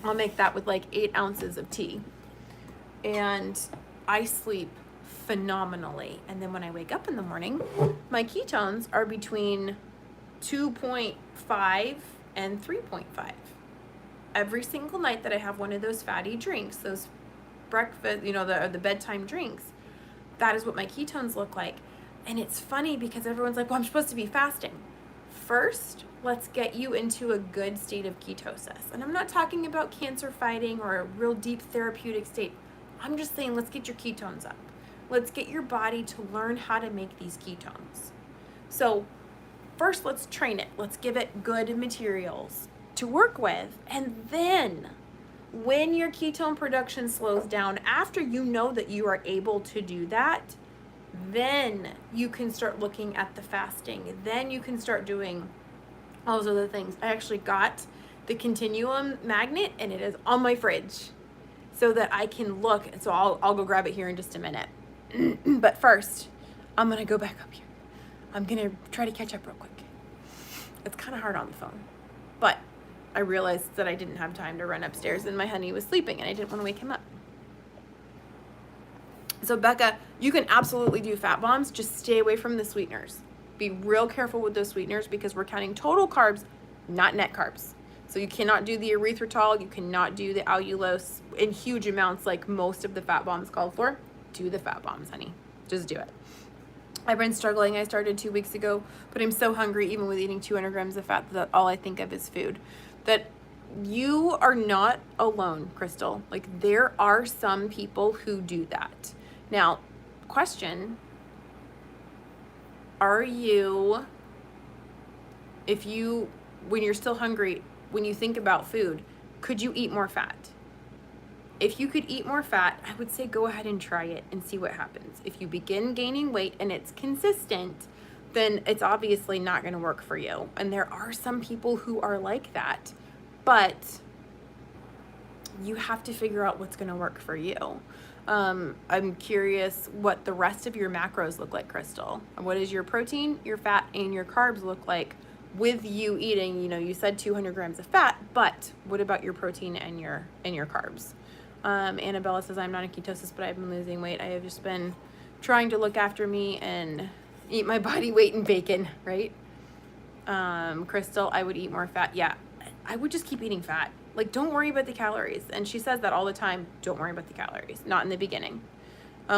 I'll make that with like 8 ounces of tea. And I sleep phenomenally. And then when I wake up in the morning, my ketones are between 2.5 and 3.5. Every single night that I have one of those fatty drinks, those breakfast, the bedtime drinks, that is what my ketones look like. And it's funny because everyone's like, well, I'm supposed to be fasting. First, let's get you into a good state of ketosis. And I'm not talking about cancer fighting or a real deep therapeutic state. I'm just saying, let's get your ketones up. Let's get your body to learn how to make these ketones. So first, let's train it. Let's give it good materials to work with. And then when your ketone production slows down, after you know that you are able to do that, then you can start looking at the fasting. Then you can start doing all those other things. I actually got the Continuum magnet and it is on my fridge so that I can look. So I'll go grab it here in just a minute. But first, I'm gonna go back up here. I'm gonna try to catch up real quick. It's kind of hard on the phone, but I realized that I didn't have time to run upstairs and my honey was sleeping and I didn't want to wake him up. So Becca, you can absolutely do fat bombs. Just stay away from the sweeteners. Be real careful with those sweeteners because we're counting total carbs, not net carbs. So you cannot do the erythritol, you cannot do the allulose in huge amounts like most of the fat bombs called for. Do the fat bombs, honey. Just do it. I've been struggling. I started 2 weeks ago, but I'm so hungry even with eating 200 grams of fat that all I think of is food. That you are not alone, Crystal. Like there are some people who do that. Now, question, when you're still hungry, when you think about food, could you eat more fat? If you could eat more fat, I would say go ahead and try it and see what happens. If you begin gaining weight and it's consistent, then it's obviously not going to work for you. And there are some people who are like that. But you have to figure out what's going to work for you. I'm curious what the rest of your macros look like, Crystal. What does your protein, your fat, and your carbs look like with you eating? You know, you said 200 grams of fat, but what about your protein and your carbs? Annabella says, I'm not in ketosis, but I've been losing weight. I have just been trying to look after me and eat my body weight in bacon, right? Crystal, I would eat more fat. Yeah, I would just keep eating fat. Like, don't worry about the calories. And she says that all the time. Don't worry about the calories. Not in the beginning.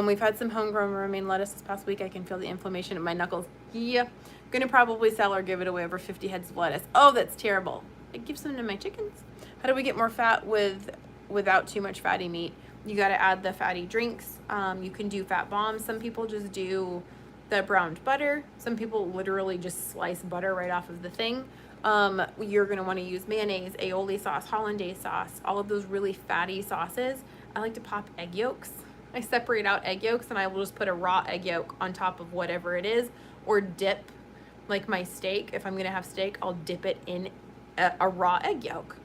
We've had some homegrown romaine lettuce this past week. I can feel the inflammation in my knuckles. Yeah. Gonna probably sell or give it away over 50 heads of lettuce. Oh, that's terrible. I give some to my chickens. How do we get more fat without too much fatty meat? You got to add the fatty drinks. You can do fat bombs. Some people just do the browned butter. Some people literally just slice butter right off of the thing. You're going to want to use mayonnaise, aioli sauce, hollandaise sauce, all of those really fatty sauces. I like to pop egg yolks. I separate out egg yolks and I will just put a raw egg yolk on top of whatever it is, or dip, like my steak. If I'm going to have steak, I'll dip it in a raw egg yolk.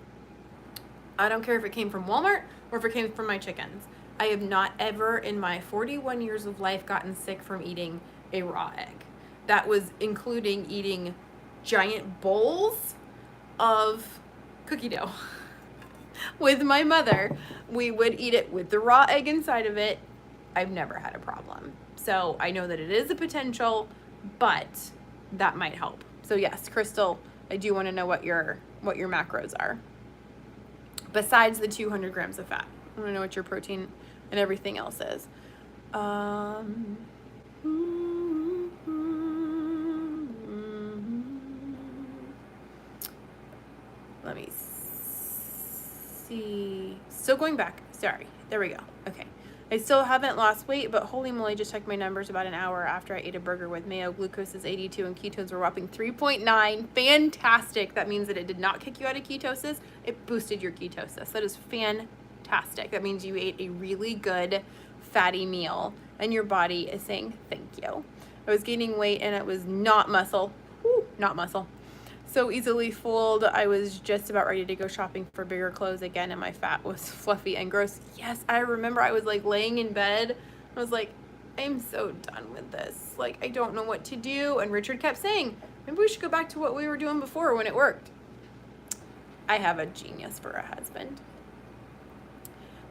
I don't care if it came from Walmart or if it came from my chickens. I have not ever in my 41 years of life gotten sick from eating a raw egg. That was including eating giant bowls of cookie dough. With my mother, we would eat it with the raw egg inside of it. I've never had a problem. So I know that it is a potential, but that might help. So yes, Crystal, I do want to know what your macros are. Besides the 200 grams of fat. I want to know what your protein and everything else is. Let me see. Still going back. Sorry. There we go. Okay. I still haven't lost weight, but holy moly, just checked my numbers about an hour after I ate a burger with mayo. Glucose is 82 and ketones were whopping 3.9. Fantastic. That means that it did not kick you out of ketosis. It boosted your ketosis. That is fantastic. That means you ate a really good fatty meal and your body is saying thank you. I was gaining weight and it was not muscle. Woo, not muscle. So easily fooled. I was just about ready to go shopping for bigger clothes again and my fat was fluffy and gross. Yes, I remember I was like laying in bed. I was like, I'm so done with this. Like, I don't know what to do. And Richard kept saying, maybe we should go back to what we were doing before when it worked. I have a genius for a husband.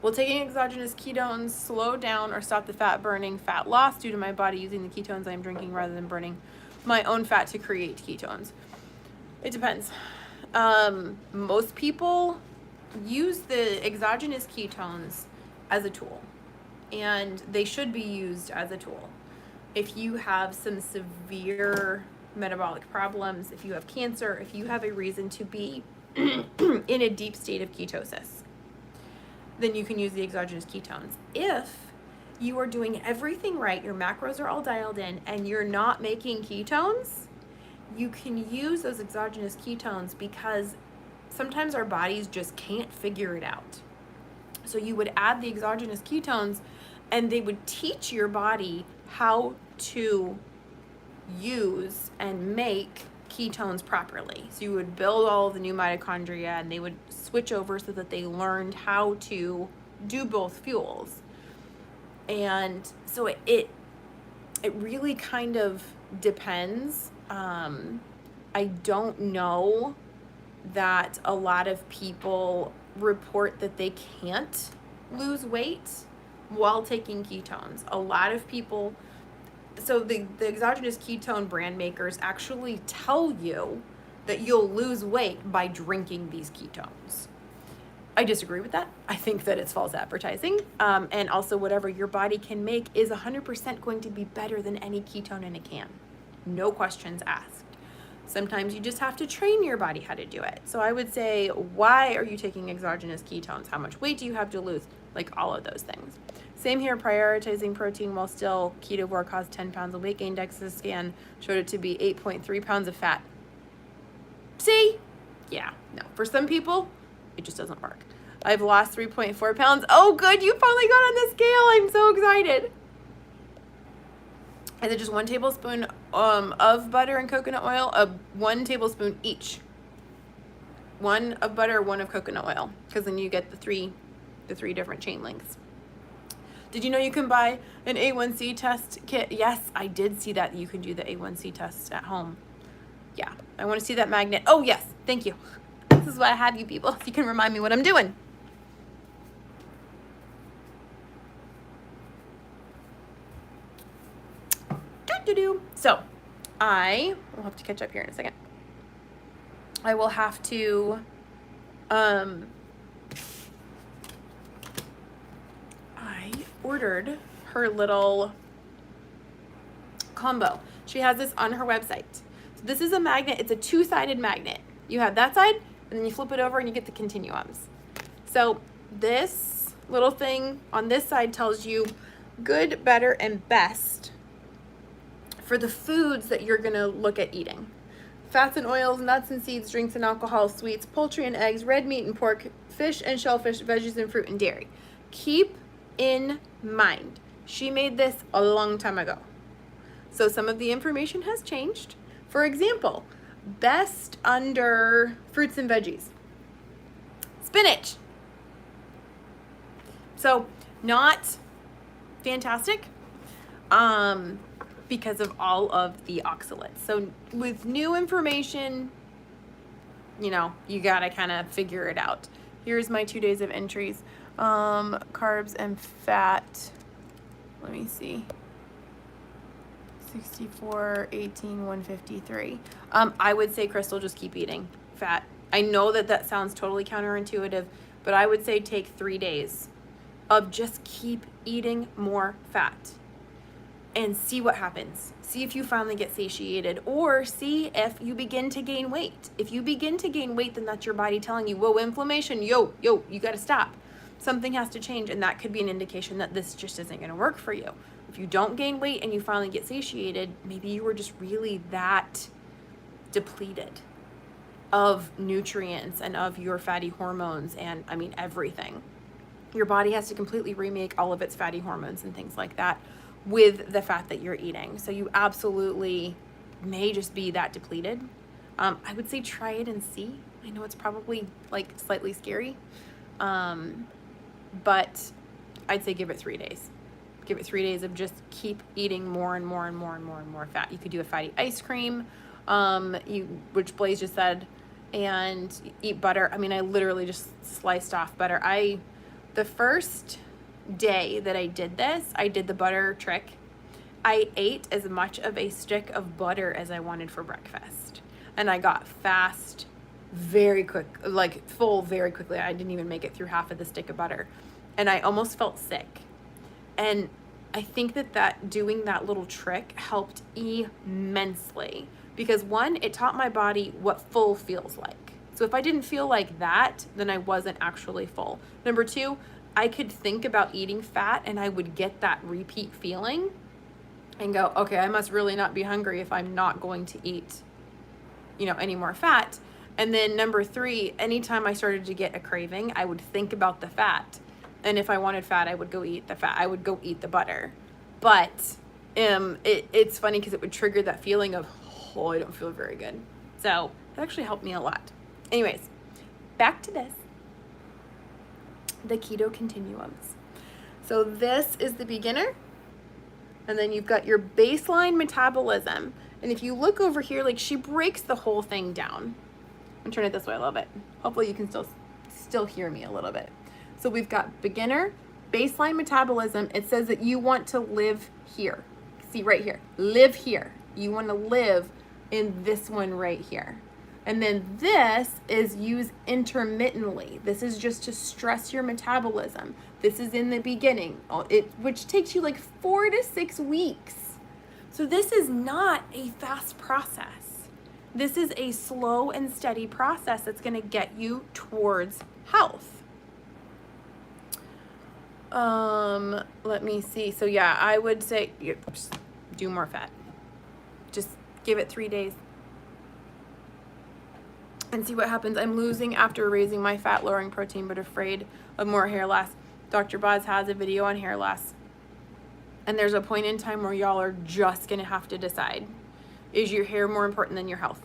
Will taking exogenous ketones slow down or stop the fat burning, fat loss due to my body using the ketones I am drinking rather than burning my own fat to create ketones? It depends. Most people use the exogenous ketones as a tool, and they should be used as a tool. If you have some severe metabolic problems, if you have cancer, if you have a reason to be in a deep state of ketosis, then you can use the exogenous ketones. If you are doing everything right, your macros are all dialed in, and you're not making ketones, you can use those exogenous ketones because sometimes our bodies just can't figure it out. So you would add the exogenous ketones and they would teach your body how to use and make ketones properly. So you would build all of the new mitochondria and they would switch over so that they learned how to do both fuels. And so it really kind of depends. I don't know that a lot of people report that they can't lose weight while taking ketones. A lot of people, so the exogenous ketone brand makers actually tell you that you'll lose weight by drinking these ketones. I disagree with that. I think that it's false advertising. And also whatever your body can make is 100% going to be better than any ketone in a can. No questions asked. Sometimes you just have to train your body how to do it. So I would say, why are you taking exogenous ketones? How much weight do you have to lose? Like all of those things. Same here, prioritizing protein while still ketovore caused 10 pounds of weight gain. DEXA scan showed it to be 8.3 pounds of fat. See? Yeah, no. For some people, it just doesn't work. I've lost 3.4 pounds. Oh, good. You finally got on the scale. I'm so excited. Is it just 1 tablespoon of butter and coconut oil? 1 tablespoon each. 1 of butter, 1 of coconut oil. Because then you get the 3 the 3 different chain lengths. Did you know you can buy an A1C test kit? Yes, I did see that you can do the A1C test at home. Yeah, I want to see that magnet. Oh, yes, thank you. This is why I have you people, so you can remind me what I'm doing. So, I will have to catch up here in a second. I will have to, I ordered her little combo. She has this on her website. So this is a magnet. It's a 2-sided magnet. You have that side, and then you flip it over and you get the continuums. So this little thing on this side tells you good, better, and best for the foods that you're gonna look at eating. Fats and oils, nuts and seeds, drinks and alcohol, sweets, poultry and eggs, red meat and pork, fish and shellfish, veggies and fruit and dairy. Keep in mind, she made this a long time ago. So some of the information has changed. For example, best under fruits and veggies. Spinach. So not fantastic. Because of all of the oxalates. So with new information, you know, you gotta kind of figure it out. Here's my 2 days of entries. Carbs and fat, let me see. 64, 18, 153. I would say, Crystal, just keep eating fat. I know that that sounds totally counterintuitive, but I would say take 3 days of just keep eating more fat. And see what happens. See if you finally get satiated, or see if you begin to gain weight. If you begin to gain weight, then that's your body telling you, whoa, inflammation, yo, you gotta stop. Something has to change, and that could be an indication that this just isn't gonna work for you. If you don't gain weight and you finally get satiated, maybe you were just really that depleted of nutrients and of your fatty hormones and, I mean, everything. Your body has to completely remake all of its fatty hormones and things like that with the fat that you're eating. So you absolutely may just be that depleted. I would say try it and see. I know it's probably like slightly scary, but I'd say give it 3 days. Give it 3 days of just keep eating more and more and more and more and more fat. You could do a fatty ice cream, which Blaze just said, and eat butter. I mean, I literally just sliced off butter. The first day that I did this, I did the butter trick. I ate as much of a stick of butter as I wanted for breakfast. And I got fast very quick, like full very quickly. I didn't even make it through half of the stick of butter. And I almost felt sick. And I think that doing that little trick helped immensely. Because 1, it taught my body what full feels like. So if I didn't feel like that, then I wasn't actually full. Number 2, I could think about eating fat and I would get that repeat feeling and go, okay, I must really not be hungry if I'm not going to eat, any more fat. And then number 3, anytime I started to get a craving, I would think about the fat. And if I wanted fat, I would go eat the fat. I would go eat the butter. But it's funny because it would trigger that feeling of, oh, I don't feel very good. So it actually helped me a lot. Anyways, back to this. The Keto Continuums. So this is the beginner, and then you've got your baseline metabolism. And if you look over here, like she breaks the whole thing down. I'm turning it this way a little bit. Hopefully you can still hear me a little bit. So we've got beginner, baseline metabolism. It says that you want to live here. See right here, live here. You want to live in this one right here. And then this is used intermittently. This is just to stress your metabolism. This is in the beginning, which takes you like 4 to 6 weeks. So this is not a fast process. This is a slow and steady process that's gonna get you towards health. Let me see. So yeah, I would say just do more fat. Just give it 3 days. And see what happens. I'm losing after raising my fat lowering protein, but afraid of more hair loss. Dr. Boz has a video on hair loss. And there's a point in time where y'all are just gonna have to decide, is your hair more important than your health?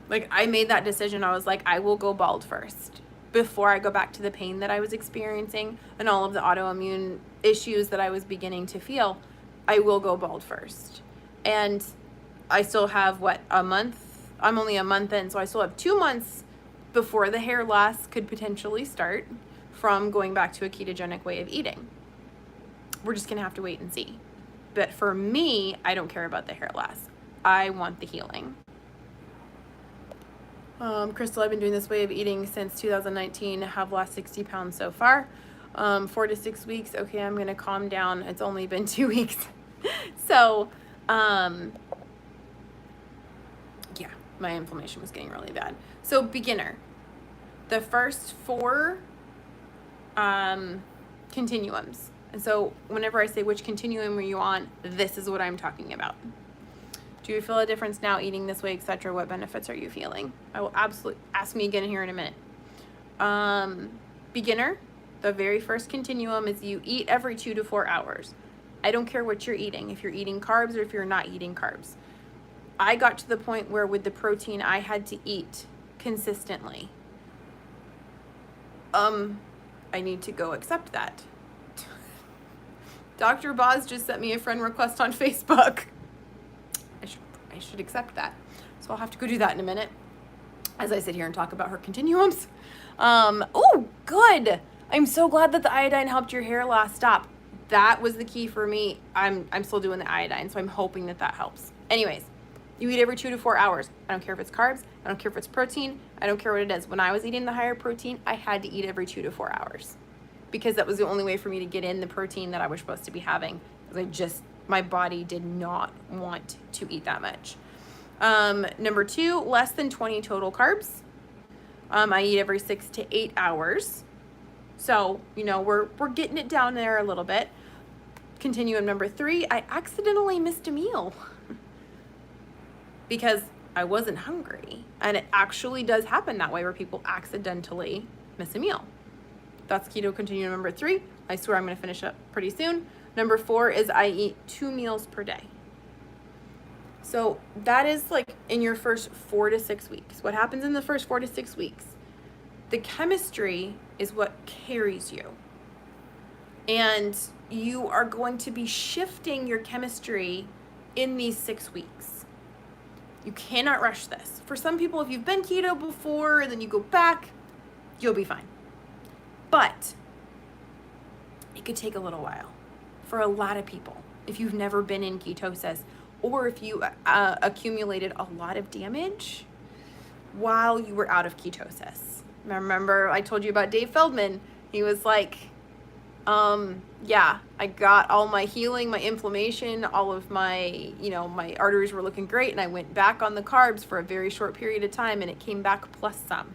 Like I made that decision. I was like, I will go bald first. before I go back to the pain that I was experiencing and all of the autoimmune issues that I was beginning to feel, I will go bald first. And I still have, what, a month? I'm only a month in, so I still have 2 months before the hair loss could potentially start from going back to a ketogenic way of eating. We're just gonna have to wait and see. But for me, I don't care about the hair loss. I want the healing. Crystal, I've been doing this way of eating since 2019. Have lost 60 pounds so far. 4 to 6 weeks. Okay, I'm gonna calm down. It's only been 2 weeks. So, yeah, my inflammation was getting really bad. So beginner, the first 4 continuums. And so whenever I say which continuum are you on, this is what I'm talking about. Do you feel a difference now eating this way, etc.? What benefits are you feeling? I will absolutely ask me again here in a minute. Beginner, the very first continuum is you eat every 2 to 4 hours. I don't care what you're eating, if you're eating carbs or if you're not eating carbs. I got to the point where with the protein I had to eat consistently. I need to go accept that. Dr. Boz just sent me a friend request on Facebook. I should accept that. So I'll have to go do that in a minute as I sit here and talk about her continuums. Oh, good. I'm so glad that the iodine helped your hair loss stop. That was the key for me. I'm still doing the iodine, so I'm hoping that that helps. Anyways, you eat every 2 to 4 hours. I don't care if it's carbs. I don't care if it's protein. I don't care what it is. When I was eating the higher protein, I had to eat every 2 to 4 hours because that was the only way for me to get in the protein that I was supposed to be having. Because my body did not want to eat that much. Number 2, less than 20 total carbs. I eat every 6 to 8 hours. So, you know, we're getting it down there a little bit. Continuum number 3, I accidentally missed a meal because I wasn't hungry. And it actually does happen that way where people accidentally miss a meal. That's keto continuum number 3. I swear I'm going to finish up pretty soon. Number 4 is I eat 2 meals per day. So that is like in your first 4 to 6 weeks. What happens in the first 4 to 6 weeks? The chemistry is what carries you. And you are going to be shifting your chemistry in these 6 weeks. You cannot rush this. For some people, if you've been keto before and then you go back, you'll be fine. But it could take a little while for a lot of people. If you've never been in ketosis or if you accumulated a lot of damage while you were out of ketosis. Remember, I told you about Dave Feldman. He was like, yeah, I got all my healing, my inflammation, all of my, my arteries were looking great. And I went back on the carbs for a very short period of time and it came back plus some.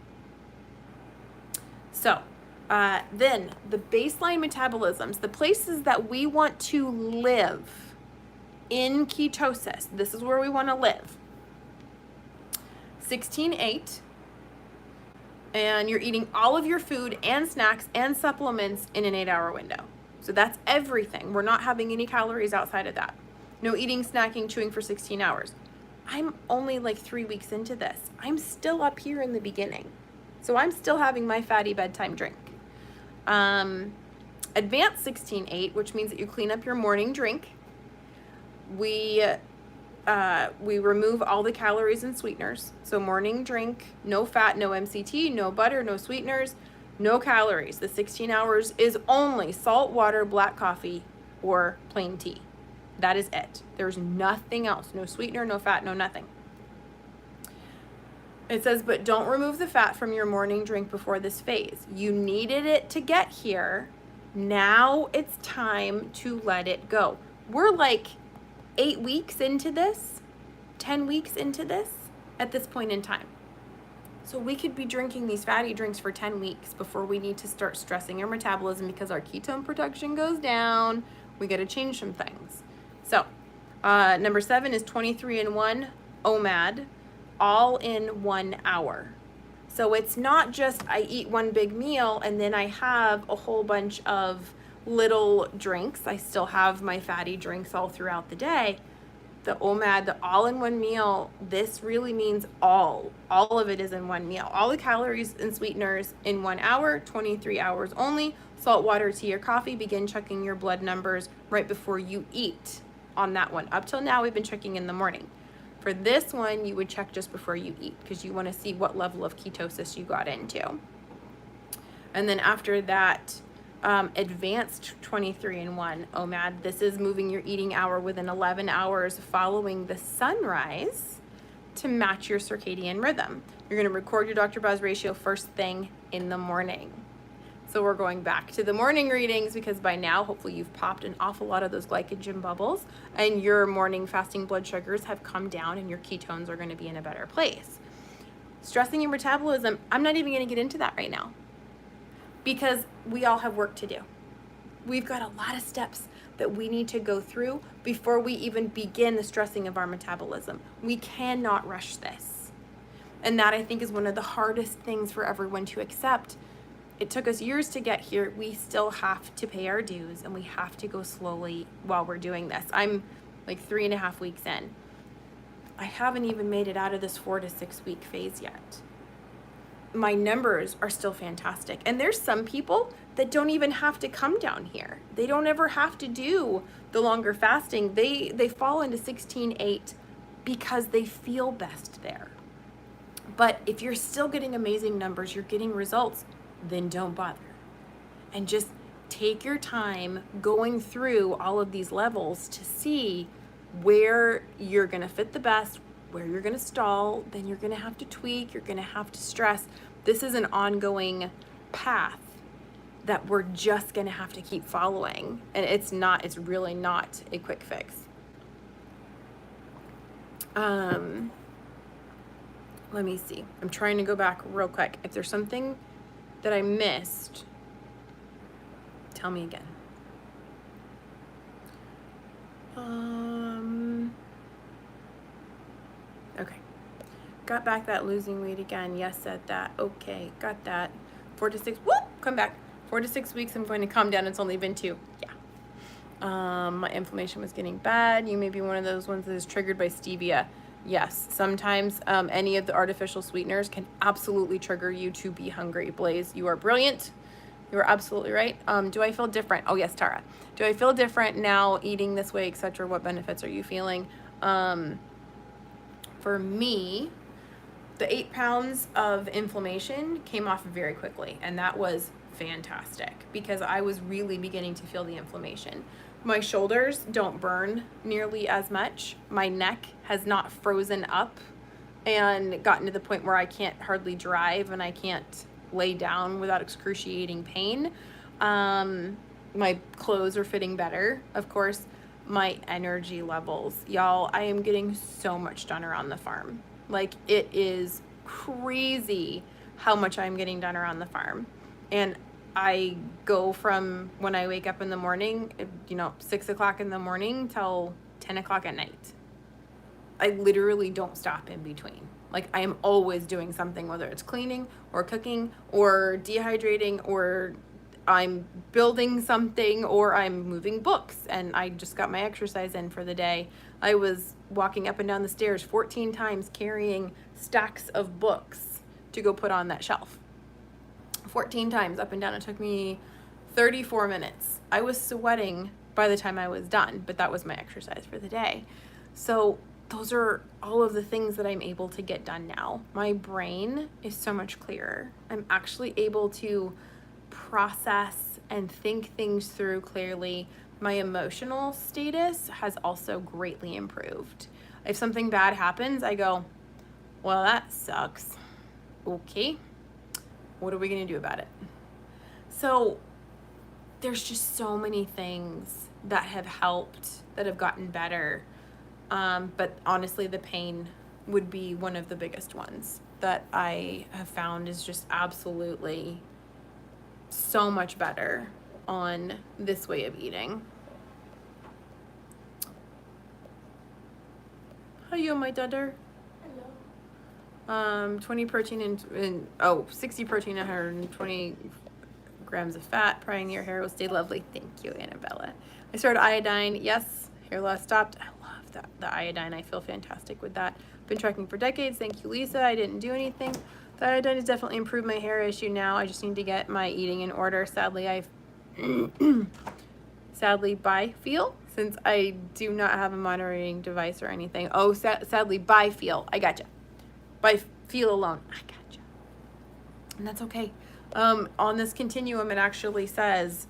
So then the baseline metabolisms, the places that we want to live in ketosis, this is where we want to live. 16-8. And you're eating all of your food and snacks and supplements in an 8-hour window. So that's everything. We're not having any calories outside of that. No eating, snacking, chewing for 16 hours. I'm only like 3 weeks into this. I'm still up here in the beginning. So I'm still having my fatty bedtime drink. Advanced 16-8, which means that you clean up your morning drink. We remove all the calories and sweeteners. So morning drink, no fat, no MCT, no butter, no sweeteners, no calories. The 16 hours is only salt water, black coffee, or plain tea. That is it. There's nothing else. No sweetener, no fat, no nothing. It says, but don't remove the fat from your morning drink before this phase. You needed it to get here. Now it's time to let it go. We're like 8 weeks into this, 10 weeks into this at this point in time. So we could be drinking these fatty drinks for 10 weeks before we need to start stressing our metabolism because our ketone production goes down. We got to change some things. So number 7 is 23-in-1 OMAD, all in 1 hour. So it's not just I eat one big meal and then I have a whole bunch of little drinks. I still have my fatty drinks all throughout the day. the OMAD, the all-in-one meal, this really means all of it is in one meal. All the calories and sweeteners in 1 hour, 23 hours only. Salt, water, tea, or coffee. Begin checking your blood numbers right before you eat on that one. Up till now, we've been checking in the morning. For this one, you would check just before you eat because you want to see what level of ketosis you got into. And then after that, advanced 23-in-1 OMAD. This is moving your eating hour within 11 hours following the sunrise to match your circadian rhythm. You're going to record your Dr. Buzz ratio first thing in the morning. So we're going back to the morning readings because by now, hopefully you've popped an awful lot of those glycogen bubbles and your morning fasting blood sugars have come down and your ketones are going to be in a better place. Stressing your metabolism, I'm not even going to get into that right now because we all have work to do. We've got a lot of steps that we need to go through before we even begin the stressing of our metabolism. We cannot rush this. And that I think is one of the hardest things for everyone to accept. It took us years to get here. We still have to pay our dues and we have to go slowly while we're doing this. I'm like 3.5 weeks in. I haven't even made it out of this 4 to 6 week phase yet. My numbers are still fantastic. And there's some people that don't even have to come down here. They don't ever have to do the longer fasting. They fall into 16-8 because they feel best there. But if you're still getting amazing numbers, you're getting results, then don't bother. And just take your time going through all of these levels to see where you're going to fit the best, where you're going to stall, then you're going to have to tweak, you're going to have to stress. This is an ongoing path that we're just going to have to keep following. And it's really not a quick fix. Let me see. I'm trying to go back real quick. If there's something that I missed, tell me again. Okay. Got back that losing weight again. Yes, said that. Okay, got that. 4 to 6, whoop, come back. 4 to 6 weeks, I'm going to calm down. It's only been 2. Yeah. My inflammation was getting bad. You may be one of those ones that is triggered by stevia. Yes, sometimes any of the artificial sweeteners can absolutely trigger you to be hungry. Blaze, you are brilliant. You are absolutely right. Do I feel different? Oh yes, Tara. Do I feel different now eating this way, etc.? What benefits are you feeling? For me, the 8 pounds of inflammation came off very quickly, and that was fantastic because I was really beginning to feel the inflammation. My shoulders don't burn nearly as much. My neck has not frozen up and gotten to the point where I can't hardly drive and I can't lay down without excruciating pain. My clothes are fitting better, of course. My energy levels, y'all, I am getting so much done around the farm. Like, it is crazy how much I'm getting done around the farm. And I go from when I wake up in the morning, 6 o'clock in the morning till 10 o'clock at night. I literally don't stop in between. Like, I am always doing something, whether it's cleaning or cooking or dehydrating or I'm building something or I'm moving books. And I just got my exercise in for the day. I was walking up and down the stairs 14 times carrying stacks of books to go put on that shelf. 14 times up and down. It took me 34 minutes. I was sweating by the time I was done, but that was my exercise for the day. So those are all of the things that I'm able to get done now. My brain is so much clearer. I'm actually able to process and think things through clearly. My emotional status has also greatly improved. If something bad happens, I go, well, that sucks. Okay. What are we going to do about it? So there's just so many things that have helped, that have gotten better. But honestly, the pain would be one of the biggest ones that I have found is just absolutely so much better on this way of eating. How are you, my daughter? 20 protein and 60 protein, 120 grams of fat. Prying your hair will stay lovely. Thank you, Annabella. I started iodine. Yes, hair loss stopped. I love the iodine. I feel fantastic with that. Been tracking for decades. Thank you, Lisa. I didn't do anything. The iodine has definitely improved my hair issue now. I just need to get my eating in order. Sadly, feel, since I do not have a monitoring device or anything. Oh, sadly, by feel. I gotcha. By feel alone. I gotcha. And that's okay. On this continuum, it actually says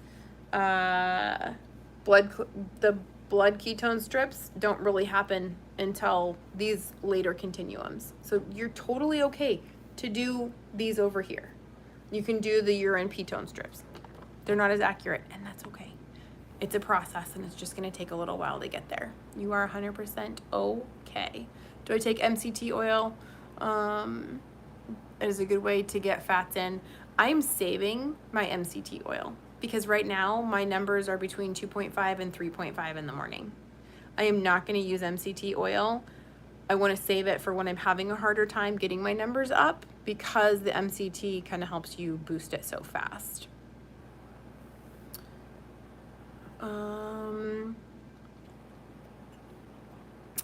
the blood ketone strips don't really happen until these later continuums. So you're totally okay to do these over here. You can do the urine ketone strips. They're not as accurate, and that's okay. It's a process, and it's just going to take a little while to get there. You are 100% okay. Do I take MCT oil? It is a good way to get fats in. I'm saving my MCT oil because right now my numbers are between 2.5 and 3.5 in the morning. I am not going to use MCT oil. I want to save it for when I'm having a harder time getting my numbers up because the MCT kind of helps you boost it so fast.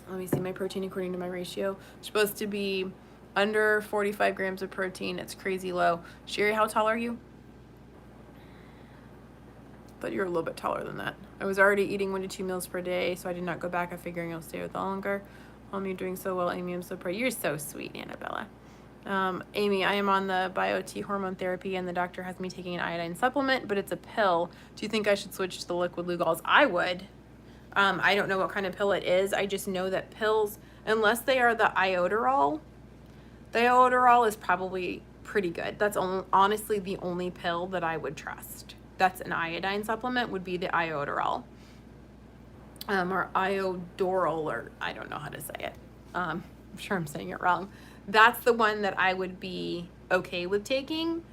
Let me see my protein according to my ratio. It's supposed to be under 45 grams of protein. It's crazy low. Sherry, how tall are you? But you're a little bit taller than that. I was already eating 1 to 2 meals per day, so I did not go back. I'm figuring I'll stay with longer. You're doing so well, Amy. I'm so proud. You're so sweet, Annabella. Amy, I am on the Bio-T hormone therapy, and the doctor has me taking an iodine supplement, but it's a pill. Do you think I should switch to the liquid Lugol's? I would. I don't know what kind of pill it is. I just know that pills, unless they are the iodoral is probably pretty good. That's honestly the only pill that I would trust. That's an iodine supplement, would be the iodoral. Or iodoral, or I don't know how to say it. I'm sure I'm saying it wrong. That's the one that I would be okay with taking.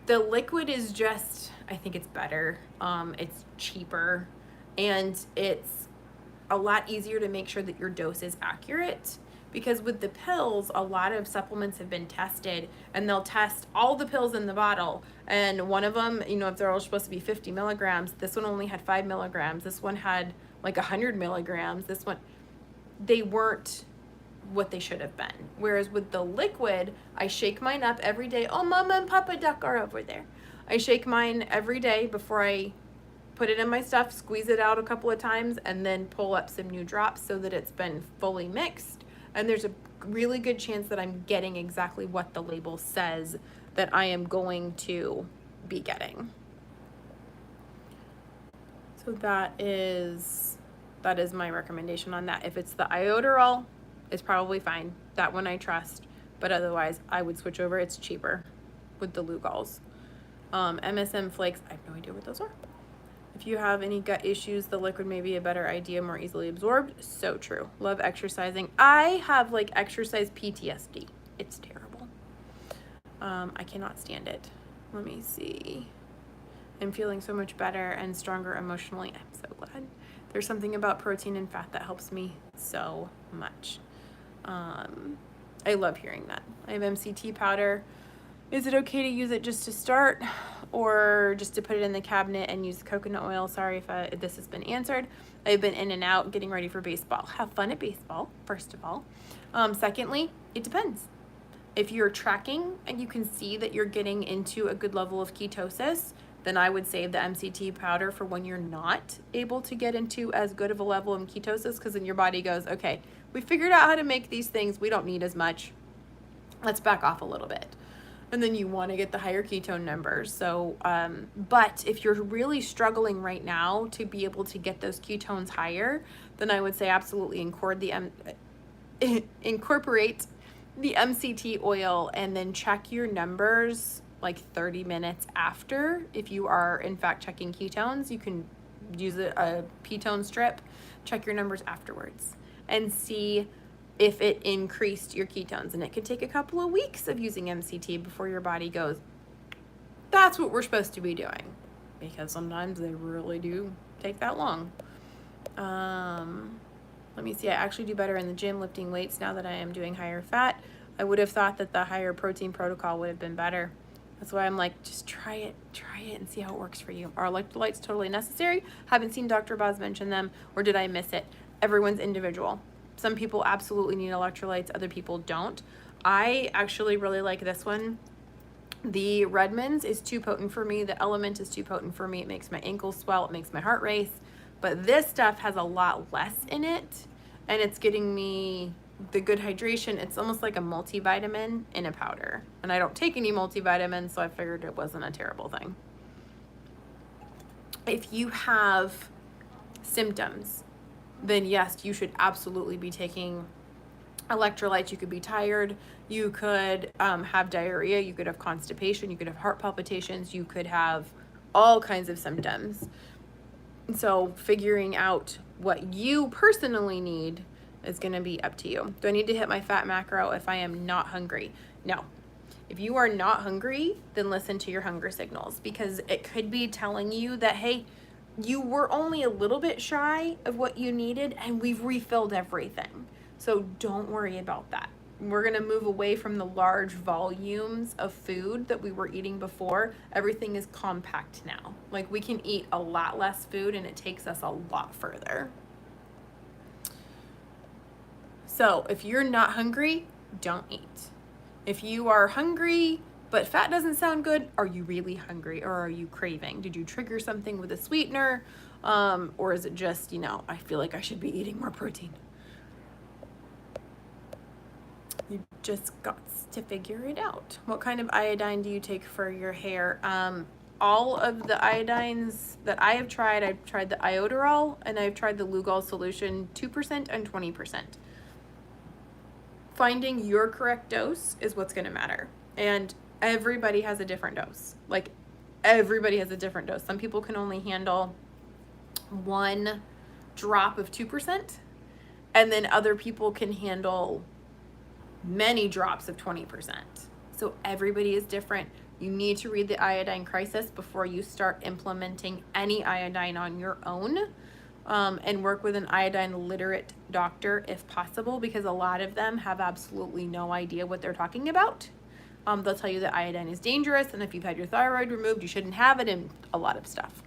The liquid is just, I think it's better. It's cheaper, and it's a lot easier to make sure that your dose is accurate. Because with the pills, a lot of supplements have been tested, and they'll test all the pills in the bottle. And one of them, you know, if they're all supposed to be 50 milligrams, this one only had 5 milligrams. This one had like 100 milligrams. This one, they weren't what they should have been. Whereas with the liquid, I shake mine up every day. Oh, Mama and Papa Duck are over there. I shake mine every day before I put it in my stuff, squeeze it out a couple of times, and then pull up some new drops so that it's been fully mixed. And there's a really good chance that I'm getting exactly what the label says that I am going to be getting. So that is my recommendation on that. If it's the iodoral, it's probably fine. That one I trust. But otherwise, I would switch over. It's cheaper with the Lugol's. MSM flakes, I have no idea what those are. If you have any gut issues, the liquid may be a better idea, more easily absorbed. So true. Love exercising. I have like exercise PTSD. It's terrible. I cannot stand it. Let me see. I'm feeling so much better and stronger emotionally. I'm so glad. There's something about protein and fat that helps me so much. I love hearing that. I have MCT powder. Is it okay to use it just to start, or just to put it in the cabinet and use coconut oil? Sorry if this has been answered. I've been in and out getting ready for baseball. Have fun at baseball, first of all. Secondly, it depends. If you're tracking and you can see that you're getting into a good level of ketosis, then I would save the MCT powder for when you're not able to get into as good of a level of ketosis, because then your body goes, okay, we figured out how to make these things. We don't need as much. Let's back off a little bit. And then you want to get the higher ketone numbers. So, but if you're really struggling right now to be able to get those ketones higher, then I would say absolutely incorporate the MCT oil, and then check your numbers like 30 minutes after. If you are in fact checking ketones, you can use a ketone strip, check your numbers afterwards and see if it increased your ketones. And it could take a couple of weeks of using MCT before your body goes, that's what we're supposed to be doing, because sometimes they really do take that long. Let me see, I actually do better in the gym lifting weights now that I am doing higher fat. I would have thought that the higher protein protocol would have been better. That's why I'm like, just try it and see how it works for you. Are electrolytes totally necessary? Haven't seen Dr. Boz mention them, or did I miss it? everyone's individual. Some people absolutely need electrolytes, other people don't. I actually really like this one. The Redmond's is too potent for me. The Element is too potent for me. It makes my ankles swell. It makes my heart race. But this stuff has a lot less in it, and it's getting me the good hydration. It's almost like a multivitamin in a powder. And I don't take any multivitamins, so I figured it wasn't a terrible thing. If you have symptoms, then yes, you should absolutely be taking electrolytes. You could be tired, you could have diarrhea, you could have constipation, you could have heart palpitations, you could have all kinds of symptoms. So figuring out what you personally need is going to be up to you. Do I need to hit my fat macro if I am not hungry? No. If you are not hungry, then listen to your hunger signals, because it could be telling you that, hey, you were only a little bit shy of what you needed and we've refilled everything. So don't worry about that. We're going to move away from the large volumes of food that we were eating before. Everything is compact now. Like, we can eat a lot less food and it takes us a lot further. So if you're not hungry, don't eat. If you are hungry, but fat doesn't sound good, are you really hungry, or are you craving? Did you trigger something with a sweetener? Or is it just, I feel like I should be eating more protein? You just got to figure it out. What kind of iodine do you take for your hair? All of the iodines that I have tried, I've tried the iodoral and I've tried the Lugol solution, 2% and 20%. Finding your correct dose is what's going to matter. And everybody has a different dose. Like, everybody has a different dose. Some people can only handle 1 drop of 2%, and then other people can handle many drops of 20%. So everybody is different. You need to read the iodine crisis before you start implementing any iodine on your own, and work with an iodine literate doctor if possible, because a lot of them have absolutely no idea what they're talking about. They'll tell you that iodine is dangerous, and if you've had your thyroid removed, you shouldn't have it, and a lot of stuff.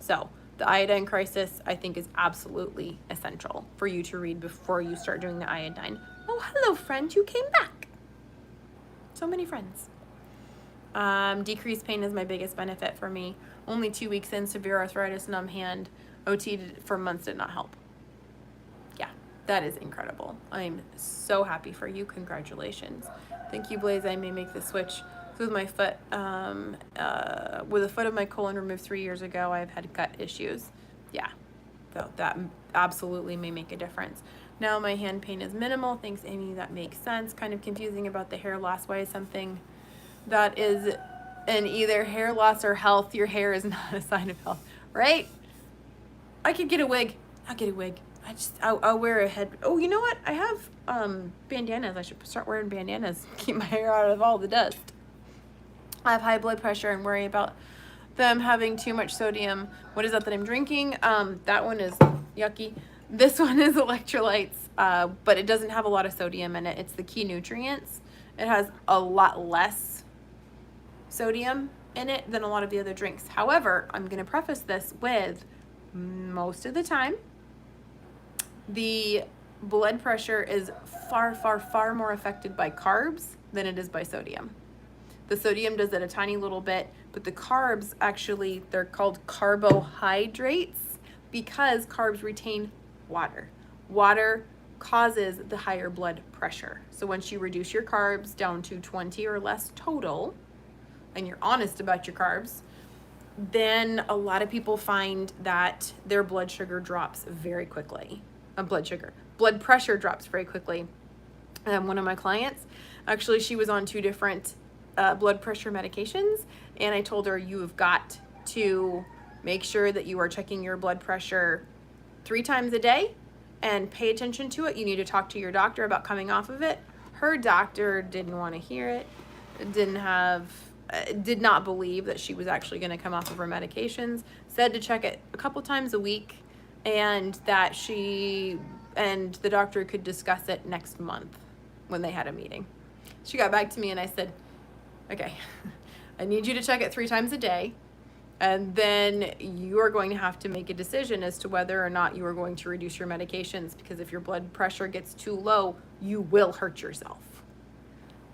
So the iodine crisis, I think, is absolutely essential for you to read before you start doing the iodine. Oh, hello, friend. You came back. So many friends. Decreased pain is my biggest benefit for me. Only 2 weeks in, severe arthritis, numb hand. OT for months did not help. Yeah, that is incredible. I'm so happy for you. Congratulations. Thank you, Blaze. I may make the switch. With my foot, with a foot of my colon removed 3 years ago, I've had gut issues. Yeah, so that absolutely may make a difference. Now my hand pain is minimal. Thanks, Amy. That makes sense. Kind of confusing about the hair loss. Why is something that is in either hair loss or health, your hair is not a sign of health, right? I could get a wig. I'll get a wig. I'll wear a head. Oh, you know what? I have bandanas. I should start wearing bandanas. Keep my hair out of all the dust. I have high blood pressure and worry about them having too much sodium. What is that I'm drinking? That one is yucky. This one is electrolytes, but it doesn't have a lot of sodium in it. It's the key nutrients. It has a lot less sodium in it than a lot of the other drinks. However, I'm going to preface this with, most of the time, the blood pressure is far, far, far more affected by carbs than it is by sodium. The sodium does it a tiny little bit, but the carbs, actually, they're called carbohydrates because carbs retain water. Water causes the higher blood pressure. So once you reduce your carbs down to 20 or less total, and you're honest about your carbs, then a lot of people find that their blood sugar drops very quickly. Blood pressure drops very quickly. One of my clients, actually, she was on 2 different blood pressure medications, and I told her, you have got to make sure that you are checking your blood pressure 3 times a day and pay attention to it. You need to talk to your doctor about coming off of it. Her doctor didn't want to hear it, did not believe that she was actually going to come off of her medications, said to check it a couple times a week, and that she and the doctor could discuss it next month when they had a meeting. She got back to me and I said, okay, I need you to check it 3 times a day, And then you are going to have to make a decision as to whether or not you are going to reduce your medications, because if your blood pressure gets too low, you will hurt yourself.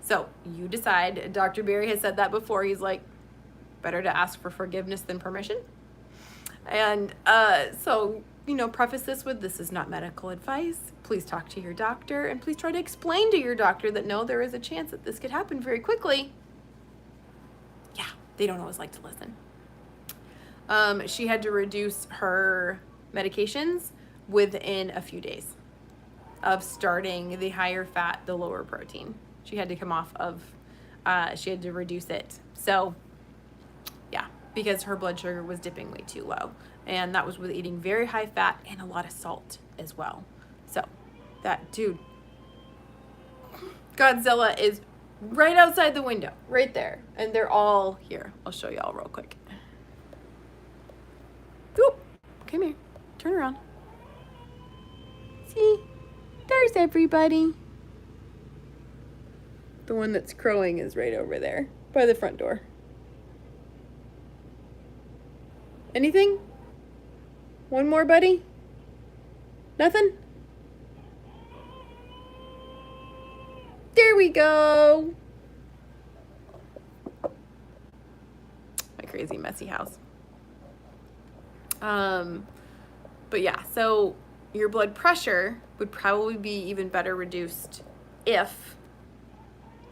So you decide. Dr. Berry has said that before. He's like, better to ask for forgiveness than permission. And so, preface this with, this is not medical advice. Please talk to your doctor, and please try to explain to your doctor that no, there is a chance that this could happen very quickly. Yeah, they don't always like to listen. She had to reduce her medications within a few days of starting the higher fat, the lower protein. She had to come off of, she had to reduce it. So yeah, because her blood sugar was dipping way too low. And that was with eating very high fat and a lot of salt as well. So that dude, Godzilla is right outside the window, right there. And they're all here. I'll show y'all real quick. Oop, come here, turn around. See, there's everybody. The one that's crowing is right over there by the front door. Anything? One more, buddy? Nothing? There we go. My crazy, messy house. But yeah, so your blood pressure would probably be even better reduced if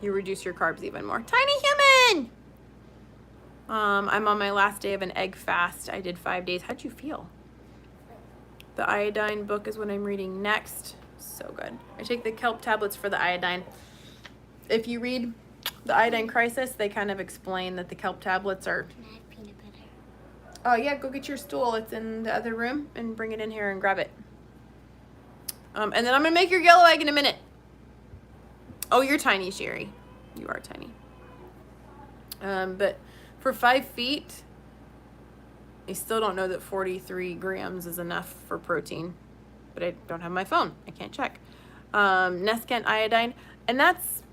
you reduce your carbs even more. Tiny human! I'm on my last day of an egg fast. I did 5 days. How'd you feel? The iodine book is what I'm reading next. So good. I take the kelp tablets for the iodine. If you read the Iodine Crisis, they kind of explain that the kelp tablets are... Can I have peanut butter? Oh yeah, go get your stool. It's in the other room, and bring it in here and grab it. And then I'm gonna make your yellow egg in a minute. Oh, you're tiny, Sherry. You are tiny. But for 5 feet, I still don't know that 43 grams is enough for protein. But I don't have my phone. I can't check. Nescant iodine, and that's,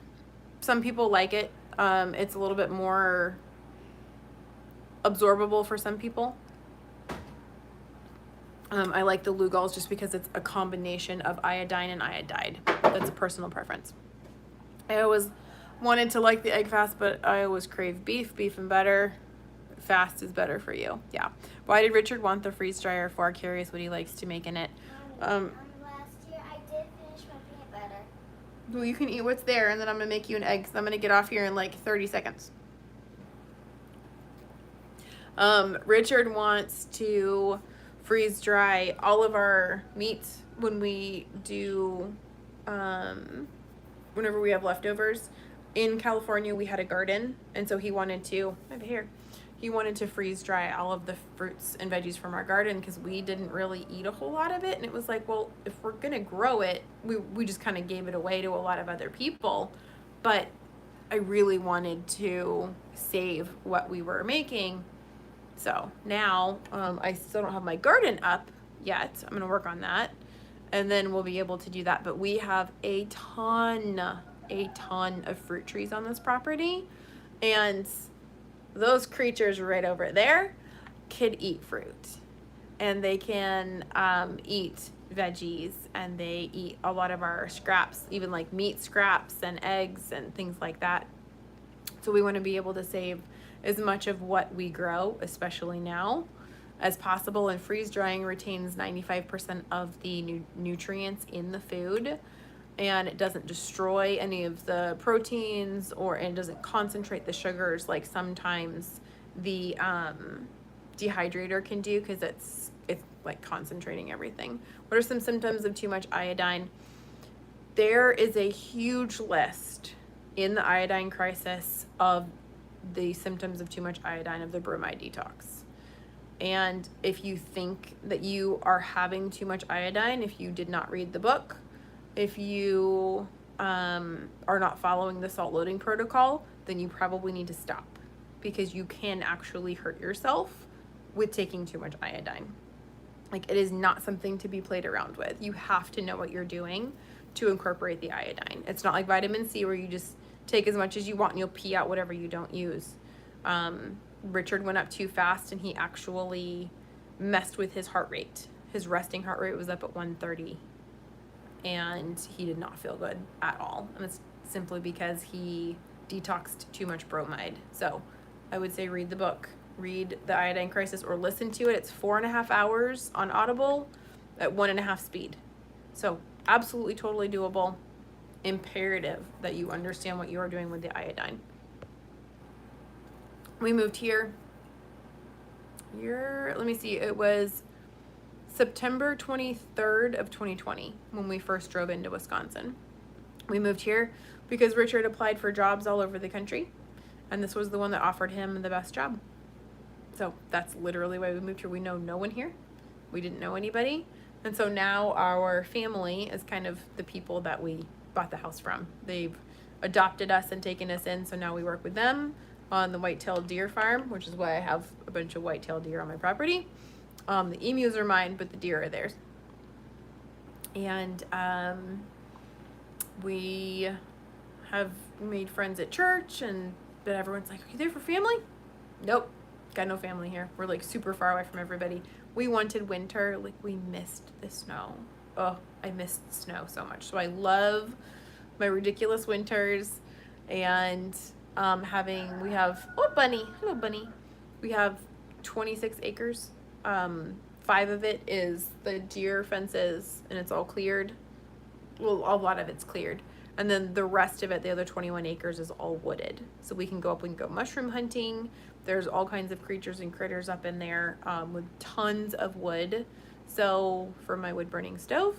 some people like it. It's a little bit more absorbable for some people. I like the Lugol's just because it's a combination of iodine and iodide. That's a personal preference. I always wanted to like the egg fast, but I always crave beef and butter. Fast is better for you. Yeah. Why did Richard want the freeze dryer for? Curious what he likes to make in it. Last year I did finish my peanut butter. Well, you can eat what's there, and then I'm gonna make you an egg, because I'm gonna get off here in like 30 seconds. Richard wants to freeze dry all of our meats when we do, whenever we have leftovers. In California, we had a garden, and so he wanted to, over here, he wanted to freeze dry all of the fruits and veggies from our garden, because we didn't really eat a whole lot of it. And it was like, well, if we're gonna grow it, we just kind of gave it away to a lot of other people. But I really wanted to save what we were making. So now, I still don't have my garden up yet. I'm gonna work on that, and then we'll be able to do that. But we have a ton of fruit trees on this property, and those creatures right over there could eat fruit, and they can eat veggies, and they eat a lot of our scraps, even like meat scraps and eggs and things like that. So we want to be able to save as much of what we grow, especially now, as possible. And freeze drying retains 95% of the nutrients in the food, and it doesn't destroy any of the proteins, and doesn't concentrate the sugars like sometimes the dehydrator can do, because it's like concentrating everything. What are some symptoms of too much iodine? There is a huge list in the Iodine Crisis of the symptoms of too much iodine of the Bromide Detox. And if you think that you are having too much iodine, if you did not read the book, if you are not following the salt loading protocol, then you probably need to stop, because you can actually hurt yourself with taking too much iodine. Like, it is not something to be played around with. You have to know what you're doing to incorporate the iodine. It's not like vitamin C where you just take as much as you want and you'll pee out whatever you don't use. Richard went up too fast and he actually messed with his heart rate. His resting heart rate was up at 130 and he did not feel good at all. And it's simply because he detoxed too much bromide. So I would say read the book, read The Iodine Crisis, or listen to it. It's 4.5 hours on Audible at 1.5 speed. So absolutely totally doable. Imperative that you understand what you are doing with the iodine. We moved here. Let me see, it was September 23rd of 2020 when we first drove into Wisconsin. We moved here because Richard applied for jobs all over the country, and this was the one that offered him the best job. So that's literally why we moved here. We know no one here. We didn't know anybody. And so now our family is kind of the people that we bought the house from. They've adopted us and taken us in, so now we work with them on the white-tailed deer farm, which is why I have a bunch of white-tailed deer on my property. The emus are mine, but the deer are theirs. And we have made friends at church, but everyone's like, are you there for family? Nope, got no family here. We're like super far away from everybody. We wanted winter, like we missed the snow. Oh, I missed snow so much. So I love my ridiculous winters, and we have, oh bunny, hello bunny. We have 26 acres. 5 of it is the deer fences and it's all cleared. Well, a lot of it's cleared. And then the rest of it, the other 21 acres, is all wooded. So we can go mushroom hunting. There's all kinds of creatures and critters up in there with tons of wood. So for my wood burning stove,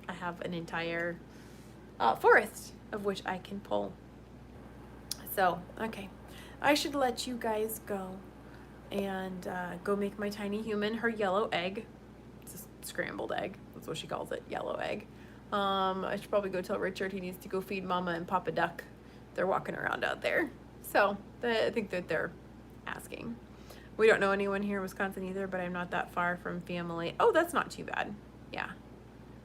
I have an entire forest of which I can pull. So, okay, I should let you guys go and go make my tiny human her yellow egg. It's a scrambled egg. That's what she calls it, yellow egg. I should probably go tell Richard he needs to go feed Mama and Papa Duck. They're walking around out there. So I think that they're asking. We don't know anyone here in Wisconsin either, but I'm not that far from family. Oh, that's not too bad. Yeah.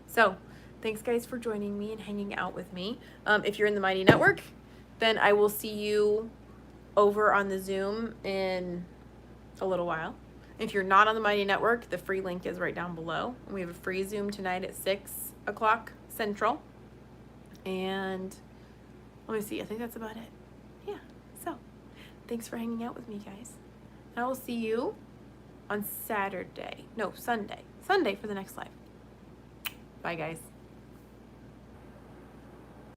So thanks guys for joining me and hanging out with me. If you're in the Mighty Network, then I will see you over on the Zoom in a little while. If you're not on the Mighty Network, the free link is right down below. We have a free Zoom tonight at 6 o'clock Central. And let me see, I think that's about it. Yeah, so thanks for hanging out with me, guys. And I will see you on Sunday for the next live. Bye, guys.